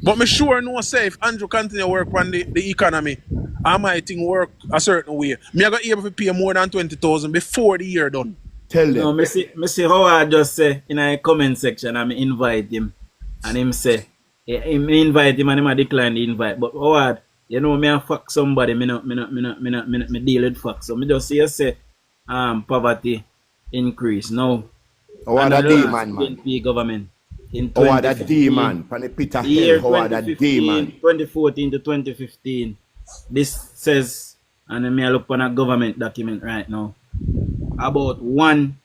But me sure know say if Andrew continue work on the economy, I might think work a certain way. Me I got able to pay more than 20,000 before the year done. Tell them. No, me see how I just say in a comment section and me invite him and him say me invite him and him a decline the invite. But Howard, you know me a fuck somebody, me deal with fuck. So me just see you say poverty increase. No. Howard a demon, man. PNP government in Howard a demon. Pan the pit of hell, Howard a demon. 2014 to 2015. This says, and me look on a government document right now, about 1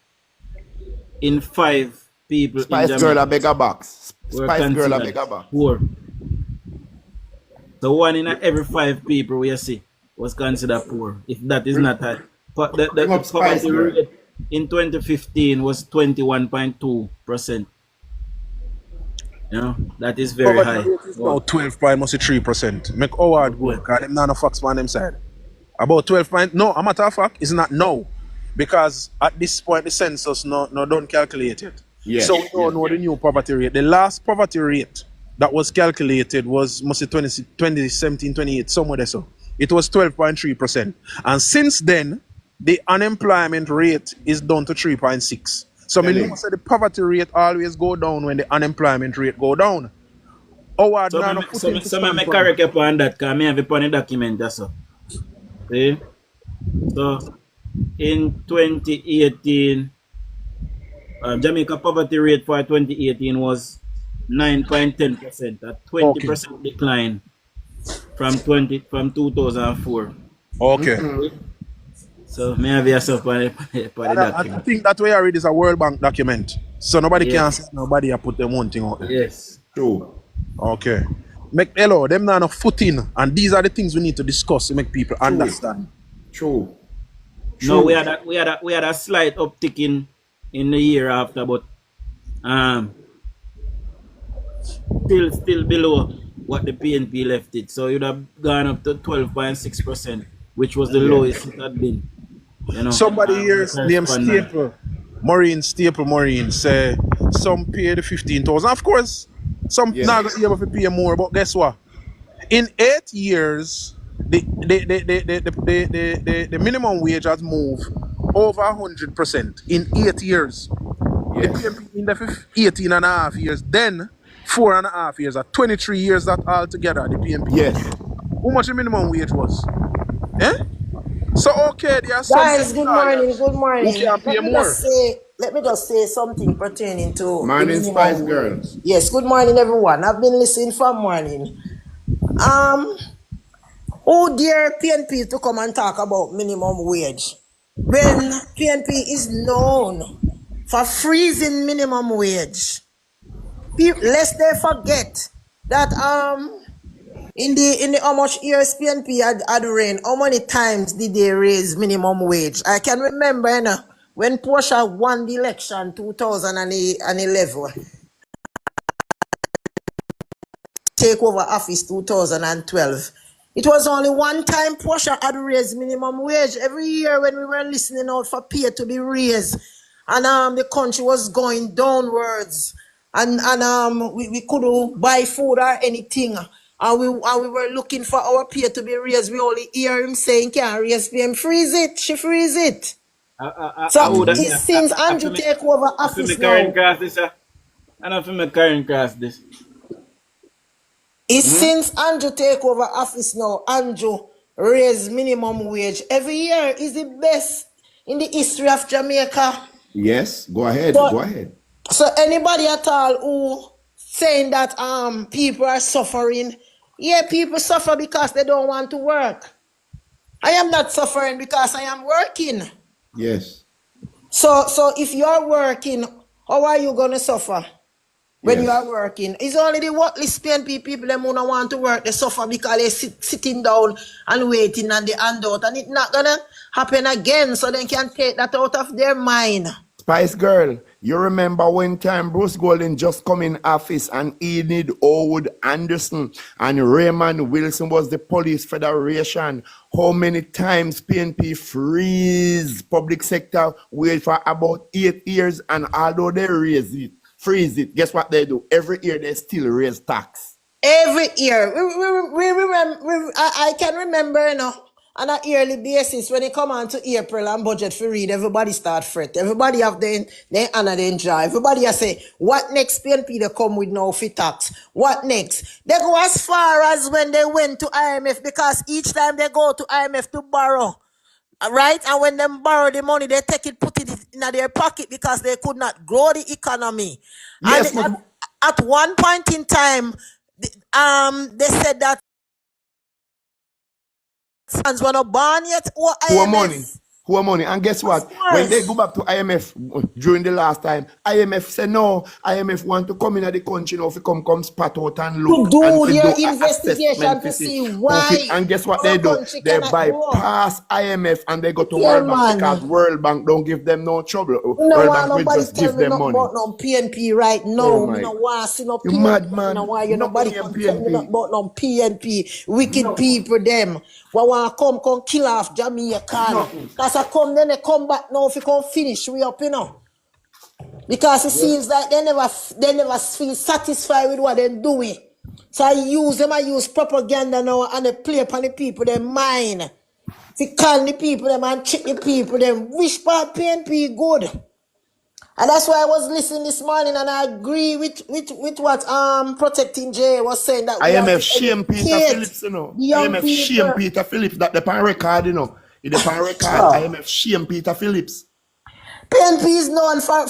in 5 people Spice in Girl Jamaica a bigger box. were Spice Girl a considered bigger box. poor. So 1 in every 5 people we see was considered poor. If that is not a, the poverty rate in 2015 was 21.2%. You know, that is very high. About 12.3%. Make Howard go, because them not no facts on them side. About 12. No, a matter of fact, it's not now. Because at this point the census no don't calculate it. Yes, so we don't know the new poverty rate. The last poverty rate that was calculated was must be 2017, 28, somewhere there so. It was 12.3%. And since then, the unemployment rate is down to 3.6. So I mean, the poverty rate always go down when the unemployment rate go down. Howard, so I make correct upon that because I have it on the document that's so. See? So in 2018, Jamaica poverty rate for 2018 was 9.10%, a 20% decline from 2004. Okay. So may have yourself on the document. I think that way I read is a World Bank document. So nobody can say nobody put them one thing out there. Yes. True. Okay. Make hello, them not enough footing, and these are the things we need to discuss to make people understand. True. No, we had a slight uptick in the year after, but still below what the PNP left it. So you'd have gone up to 12.6%, which was the lowest it had been. You know, somebody here named Staple, Maureen say some pay the 15,000. Of course, some not gonna be able to pay more, but guess what? In 8 years, the minimum wage has moved over 100% in 8 years. The PMP in the 18 and a half years, then 4.5 years, at 23 years that altogether the PMP. Yes. How much the minimum wage was? Eh? So okay, there are some guys, good morning. Who can pay more? Let me just say something pertaining to Morning, Spice Girls. Yes, good morning, everyone. I've been listening from morning. Oh dear PNP to come and talk about minimum wage when PNP is known for freezing minimum wage. Lest they forget that in the how much years PNP had reigned, how many times did they raise minimum wage? I can remember, you know, when Portia won the election 2011, take over office 2012. It was only one time Portia had raised minimum wage. Every year when we were listening out for pay to be raised, and the country was going downwards, and we couldn't buy food or anything. And we were looking for our pay to be raised. We only hear him saying, can't raise pay, freeze it, she freeze it. Since Andrew take over office now. I don't feel my current class this. Since Andrew take over office now, Andrew raise minimum wage every year is the best in the history of Jamaica. Yes, go ahead, go ahead. So anybody at all who saying that people are suffering, yeah, people suffer because they don't want to work. I am not suffering because I am working. Yes. So if you are working, how are you gonna suffer? When you Yes. are working, it's only the workless PNP people them who don't want to work. They suffer because they sitting down and waiting and they handout, and it's not gonna happen again. So they can take that out of their mind. Spice Girl, you remember when time Bruce Golden just come in office and Enid Howard Anderson and Raymond Wilson was the police federation. How many times PNP freeze public sector wait for about 8 years, and although they freeze it, guess what they do? Every year they still raise tax. Every year, I can remember, on a yearly basis, when it come on to April and budget for read, everybody start fret. Everybody have their honor, their enjoy. Everybody a say, what next PNP they come with now for tax? What next? They go as far as when they went to IMF, because each time they go to IMF to borrow, right? And when them borrow the money, they take it, put it in their pocket because they could not grow the economy. Yes, And but at one point in time, they said that sons were not born yet or who are money? IMF. Who are money? And guess what? Of When they course. go back to IMF during the last time, IMF say no. IMF want to come in at the country now if come spot out and To look do and their do a investigation assessment to to see see. why And guess what our they do? country They cannot grow. bypass IMF and they go to Yeah, World Bank because man. World Bank don't give them no trouble. We don't World want Bank will nobody just tell give me them nothing money. about no PNP right now. Oh Me my! no want to see no You PNP. mad Me no man? want you nobody Nothing in come tell me nothing PNP. about no PNP. Wicked people them. We want come kill off Jamaican. Nothing. Cause I come then they come back now if you come finish we up, Because it seems like they never feel satisfied with what they're doing. So I use propaganda now and they play upon the people their mind. To call the people them and trick the people them. Wish part PNP good. And that's why I was listening this morning and I agree with what Protecting J was saying, that we have IMF to shame Peter educate Phillips, the young IMF shame people. Peter Phillips. That the pan record, It the pan record. IMF shame Peter Phillips. PNP is known for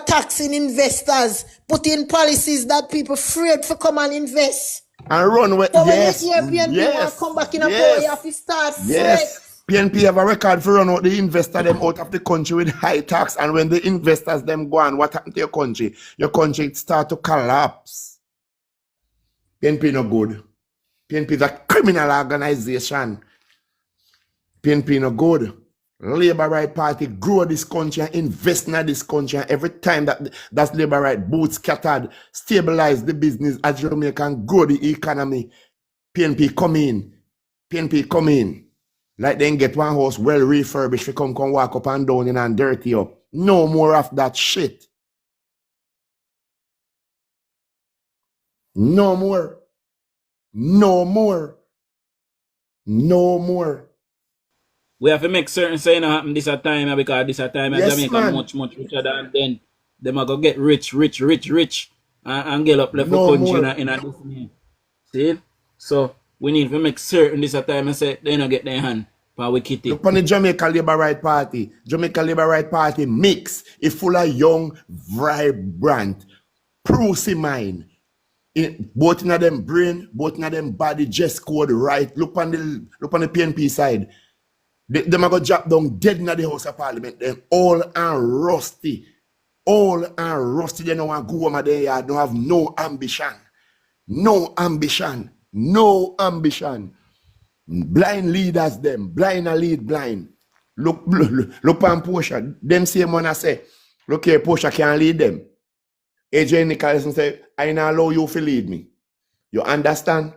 taxing investors, putting policies that people afraid to come and invest. And run with So yes, when you hear PNP want to come back in a power, you have to start yes. fret. PNP have a record for run out the investor them out of the country with high tax, and when the investors them go on, what happened to your country? Your country start to collapse. PNP no good. PNP is a criminal organization. PNP no good. Labour Right Party grow this country and invest in this country, and every time that's Labour Right boots scattered, stabilize the business as Jamaica and grow the economy. PNP come in. PNP come in. Like they get one house well refurbished, we come walk up and down in and dirty up. No more of that shit. No more. No more. No more. We have to make certain say no happen this a time because this a time Yes, Jamaica man. much richer than then. Them are gonna get rich and get up left No for country more. in a this year. See? So we need to make certain this a time and say they don't get their hand for we kitty. Look on the Jamaica Labour Right Party. Jamaica Labour Right Party mix is full of young, vibrant, prosy mind. Both in them brain, both in them body, just code right. Look on the PNP side. Them are going to drop down dead in the House of Parliament. Them all and rusty. All and rusty. They don't want to go home there. They don't have no ambition. No ambition. No ambition. Blind leaders them. Blind and lead blind. Look on Portia. Them same one I say, look here, Portia can't lead them. AJ Nicholson say, I don't allow you to lead me. You understand?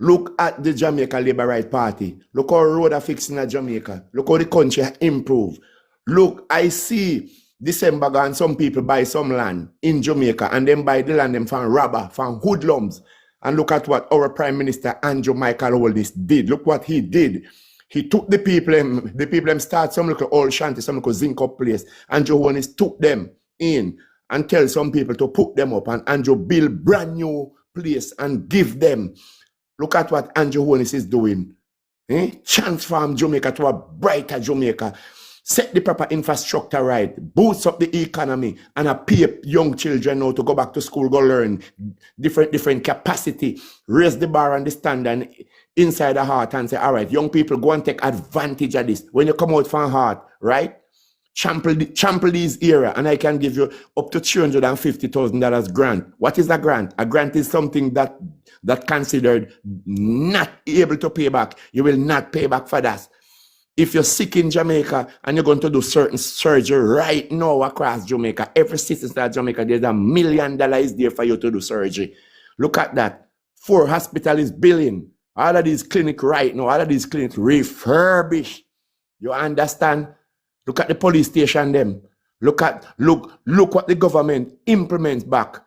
Look at the Jamaica Labour Right Party. Look how road are fixing in Jamaica. Look how the country improve. Look, I see December gone, some people buy some land in Jamaica and then buy the land them from robber, from hoodlums. And look at what our Prime Minister Andrew Michael Holness did. Look what he did. He took the people start some little old shanty, some little zinc up place. Andrew Holness took them in and tell some people to put them up, and Andrew build brand new place and give them. Look at what Andrew Holness is doing. Transform Jamaica to a brighter Jamaica. Set the proper infrastructure right. Boost up the economy and pay young children now to go back to school, go learn different capacity. Raise the bar and the standard. inside the heart and say, all right, young people, go and take advantage of this. When you come out from heart, right? Trample these area, and I can give you up to $350,000 grant. What is a grant? A grant is something that considered not able to pay back. You will not pay back for that. If you're sick in Jamaica and you're going to do certain surgery right now across Jamaica, every citizen of Jamaica, there's $1 million there for you to do surgery. Look at that. 4 hospitals is billion. All of these clinics right now, all of these clinics refurbished. You understand? Look at the police station them. Look what the government implements back.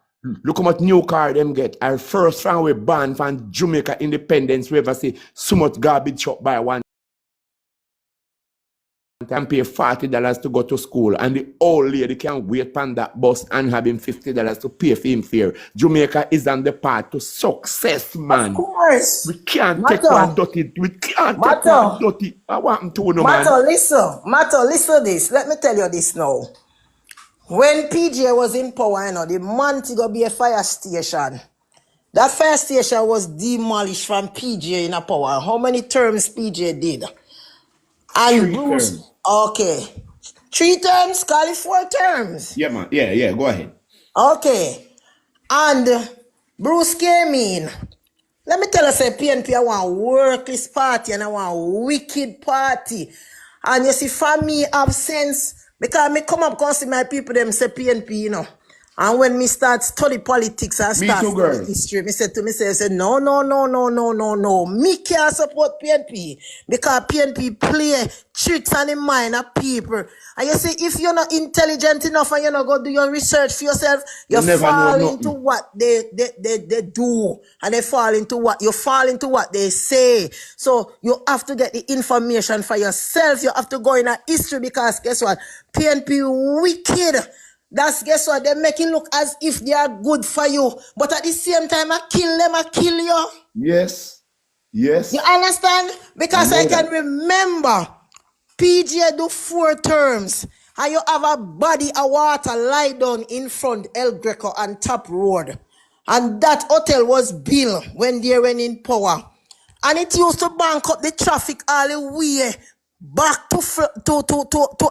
Look how much new car them get. Our first fan we banned from Jamaica independence, we ever see so much garbage truck by one time pay $40 to go to school, and the old lady can wait on that bus and have him $50 to pay for him fare. Jamaica is on the path to success, man. Of course. We can't take one dirty. We can't take one dirty. I want to know, man. Matter, listen this. Let me tell you this now. When PJ was in power, you know, the Montego Bay fire station, that fire station was demolished from PJ in a power. How many terms PJ did? And 3 Bruce, terms. okay. 3 terms, call it 4 terms. Yeah, man. Yeah, go ahead. Okay. And Bruce came in. Let me tell you, say, PNP, I want workless party and I want wicked party. And you see, for me, have sense, because me come up and see my people, them say PNP, you know. And when me start study politics and start study history, me say to myself, no. Me can't support PNP because PNP play tricks on the mind of people. And you see, if you're not intelligent enough and you not go do your research for yourself, you fall into what they do, and they fall into what they say. So you have to get the information for yourself. You have to go in a history, because guess what? PNP wicked. That's, guess what? They make it look as if they are good for you. But at the same time, I kill them, I kill you. Yes. You understand? Because I can remember PJ do 4 terms. And you have a body of water lie down in front El Greco and Top Road. And that hotel was built when they went in power. And it used to bank up the traffic all the way back to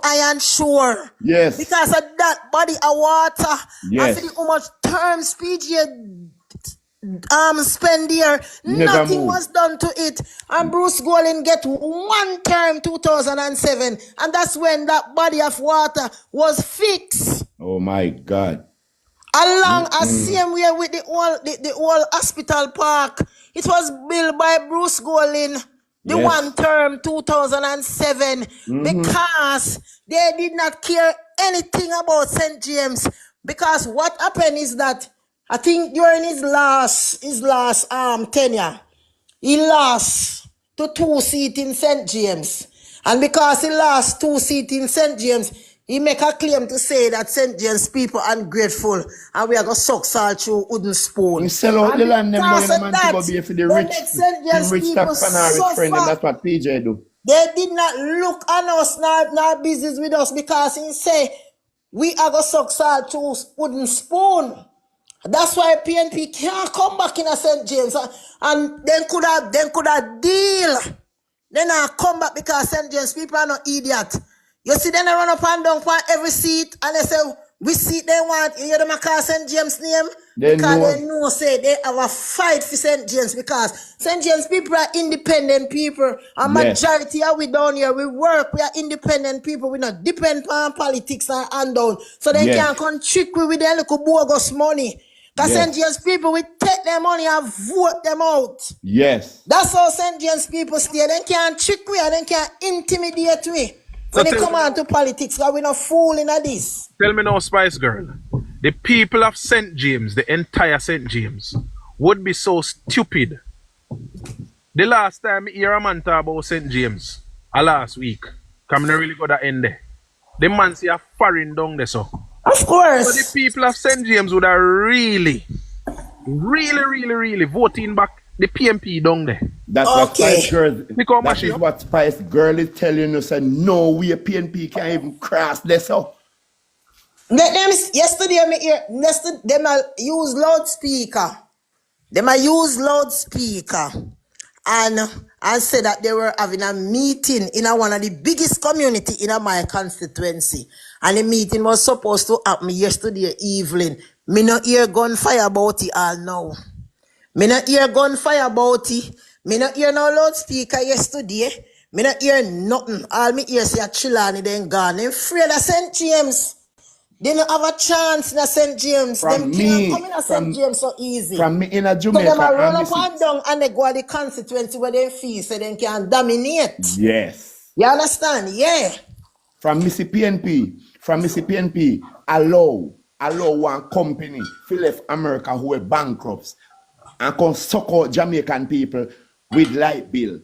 Iron Shore. Yes. Because of that body of water. Yes. And see how much terms PJ spend there. Nothing was done to it. And Bruce Golin get 1 term 2007. And that's when that body of water was fixed. Oh my God. Along as same way with the old hospital park. It was built by Bruce Golin. The 1 term 2007, because they did not care anything about St. James. Because what happened is that I think during his last tenure, he lost to 2 seats in St. James. And because he lost 2 seats in St. James, he make a claim to say that St. James people are ungrateful and we are going to suck salt through wooden spoon. We sell out the land them down in the Montego Bay for the rich tax friend, and that's what PJ do. They did not look at us, nor business with us, because he say we are going to suck salt through wooden spoon. That's why PNP can't come back in a St. James, and then could have deal. Then I come back because St. James people are not idiot. You see, then they run up and down for every seat, and they say, which seat they want. You hear them call St. James' name? Because they know, say, they have a fight for St. James, because St. James people are independent people. A majority of we down here, we work, we are independent people. We not depend on politics and handout. So they can't come trick with their little bogus money. Because St. James people, we take their money and vote them out. Yes. That's how St. James people stay. They can't trick we and they can't intimidate we. When they come on to politics, because we're not fooling at this. Tell me now, Spice Girl. The people of St. James, the entire St. James, would be so stupid. The last time I hear a man talk about St. James, last week, because I not really got that end there. The man see a foreign down there, so. Of course. So the people of St. James would have really voting back the PNP down there. That's what Spice Girl. That is what Spice Girl is telling us. And no way PNP can't even cross this up. Yesterday, them use loudspeaker. and said that they were having a meeting in one of the biggest community in my constituency. And the meeting was supposed to happen yesterday evening. Me not hear gunfire about it all now. Me not hear gunfire about it. Me not hear no loudspeaker yesterday. Me not hear nothing. All me hear say a Chilani then gone. Them afraid of St. James. They don't have a chance in St. James. Them can't come in St. James so easy. From me in a Jamaica. So them run up and down and they go to the constituency where they feel so they can dominate. Yes. You understand? Yeah. From Missy PNP, allow one company to left America who were bankrupts and can suck out Jamaican people with light bill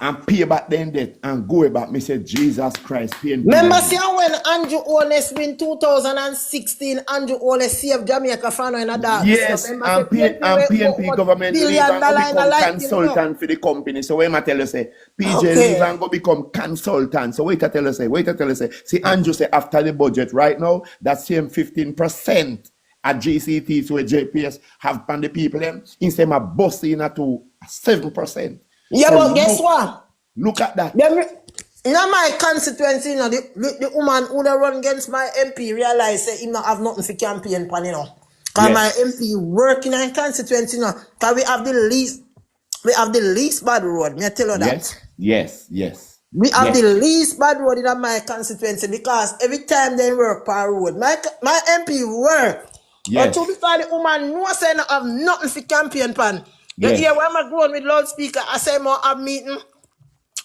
and pay back them debt and go back. Me say Jesus Christ. PNP. Remember see when Andrew Holness win 2016, Andrew Holness saved Jamaica from in a dark. Yes, and PNP government leave and go become consultant for the company. So when I tell you say, PJ leave and go become consultant. So wait I tell you say, see Andrew say after the budget right now, that same 15% at GCT so JPS have pan the people them instead of bossing to 7%. Yeah, so but guess what? Look at that. In my constituency, you know, the woman who run against my MP realized that he not have nothing for campaign pan, you know. Because my MP working in constituency, you know, because we have the least bad road. Me I tell you that. Yes. We have the least bad road in my constituency because every time they work per road, my MP work. Yes. But to be fair, the woman knows say not have nothing for campaign pan. You hear when I'm going with loudspeaker, I say more have meeting.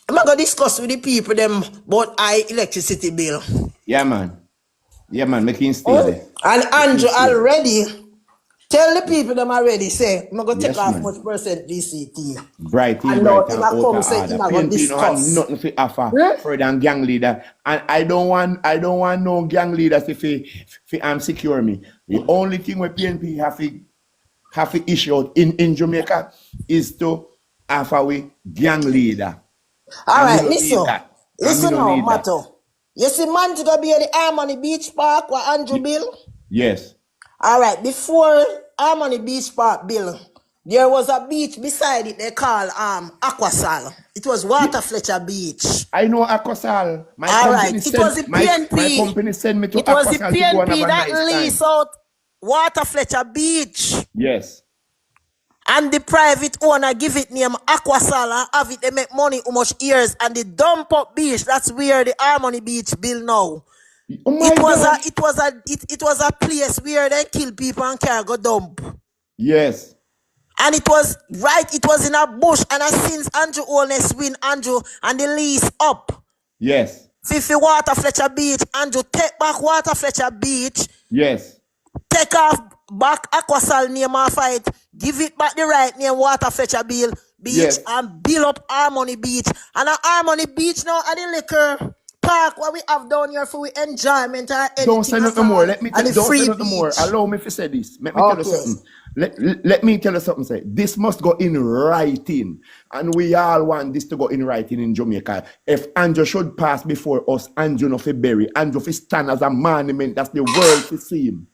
I'm going to discuss with the people them about high electricity bill. Yeah, man, making stay there. And Andrew already tell the people them already say, I'm going to take off much percent DCT. Bright, and now he come say he's going to discuss. Nothing for offer further than gang leader. And I don't want no gang leaders if secure me. The only thing where PNP have to issue out in Jamaica is to have a gang leader. All right, listen now, Mato. You see man to go be at the Harmony Beach Park where Andrew Bill? Yes. All right, before Harmony Beach Park Bill, there was a beach beside it they call Aquasal. It was Water Fletcher Beach. I know Aquasal. All right, it was the PNP. My company sent me to Aquasal. It was the PNP that leased out Water Fletcher Beach. Yes. And the private owner give it name Aquasala, have it, they make money how much years, and the dump up beach, that's where the Harmony Beach build now. Oh it was a place where they kill people and carry dump. Yes. And it was in a bush, and since Andrew Holness win Andrew and the lease up. Yes. 50 Water Fletcher Beach, Andrew take back Water Fletcher Beach. Yes. Take off back Aquasal name off it, give it back the right name Water Fletcher Beach, and build up Harmony Beach. And at Harmony Beach now at the liquor park what we have down here for enjoyment. Don't say nothing more. Don't say nothing more. Allow me to say this. Let me tell you something. Let me tell you something. Say this must go in writing, and we all want this to go in writing in Jamaica. If Andrew should pass before us, Andrew no fi bury. Andrew fi stand as a monument. That's the world to see him.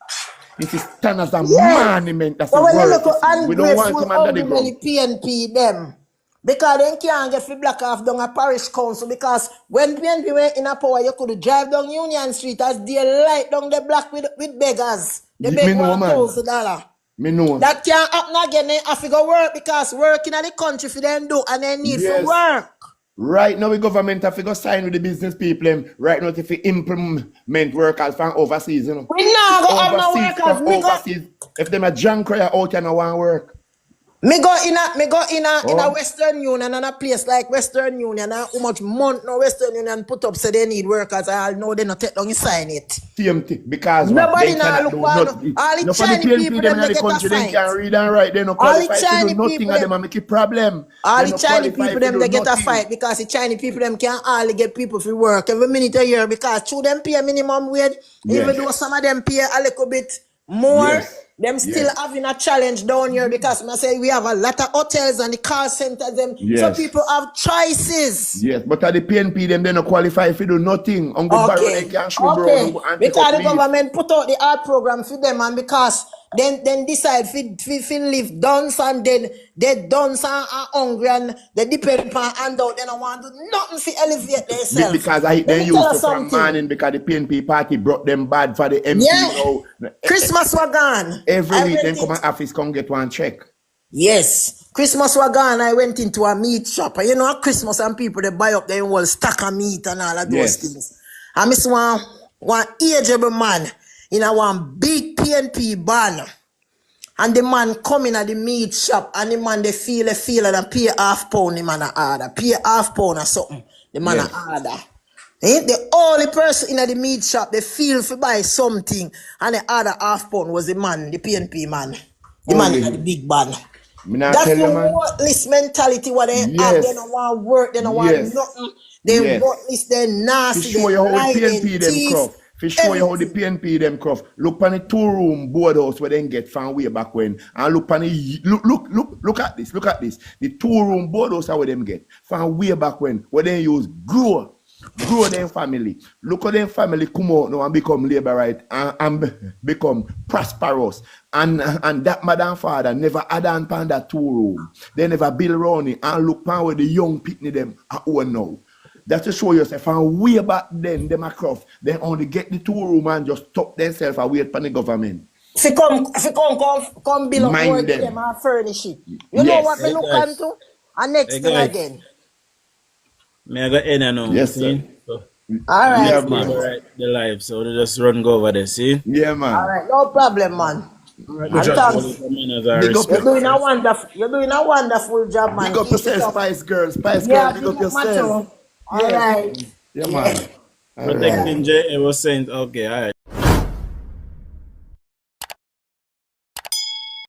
It is stand as a monument. That's the world. We don't want him under the ground. PNP them. Because they can't get free black off down a parish council. Because when PNP were in a power, you could drive down Union Street as they light down the black with beggars. They beg $1,000. Me know. That can't happen again. They have to go work because working in the country for them do and they need to work. Right now, the government have to go sign with the business people. Right now, if we implement workers from overseas, you know. We now go have no workers. Overseas. If them a junk cry out and no want work. Me go in a Western Union and a place like Western Union and how much month no Western Union put up so they need workers. I know they not take down you sign it. Same thing because nobody now look for all the Chinese people them they get a fight. They can read and write. They no qualify to do nothing and them and make a problem. All the Chinese people them they get a fight because the Chinese people them can't all get people for work every minute a year because through them pay minimum wage. Even though some of them pay a little bit more. Them still having a challenge down here because I say we have a lot of hotels and the car centers. So people have choices. Yes, but at the PNP them they don't qualify if you do nothing. They can't show because the government put out the art program for them and because then decide fi live dance and then they dance and hungry and they depend upon handout. Then I want to do nothing to elevate themselves. Because they used to from morning because the PNP party brought them bad for the MP. Yeah. You know. Christmas was gone. Every week then come to office, come get one check. Yes. Christmas was gone. I went into a meat shop. And you know, at Christmas and people they buy up their whole stack of meat and all of those things. I miss one ageable man in a one big PNP banner. And the man come in at the meat shop and the man they feel and pay £half the man a order. Pay £half or something. The man a order. The only person in the meat shop they feel for buy something and the other £half was the man, the PNP man. The man in the big banner. That's the worthless mentality what they have. They don't want work, they don't want nothing. They worthless, they nasty, they lie, they thief. For show you how the PNP them cruff. Look on the 2-room boardhouse where they get from way back when. And look on the look at this. The 2-room boardhouse where them get from way back when. Where they use grow them family. Look at them family come out now and become laborite and become prosperous. And that mother and father never had on that 2-room. They never build around it and look on where the young pitney them are own now. That's to show yourself. And way back then, them a cruff. They only get the 2-room and just tuck themselves and wait for the government. If you come build up more to them and furnish it. You know what we look into? And next thing again. May I go in and now? Yes, sir. So, all right. Yeah, man. The live, so they just run go over there, see? Yeah, man. All right, no problem, man. Right, you're doing a wonderful job, man. Big up yourself, Spice Girls. Spice Girls, big up yourself. All right. Yeah, man. Protecting J, it was saying, okay, all right.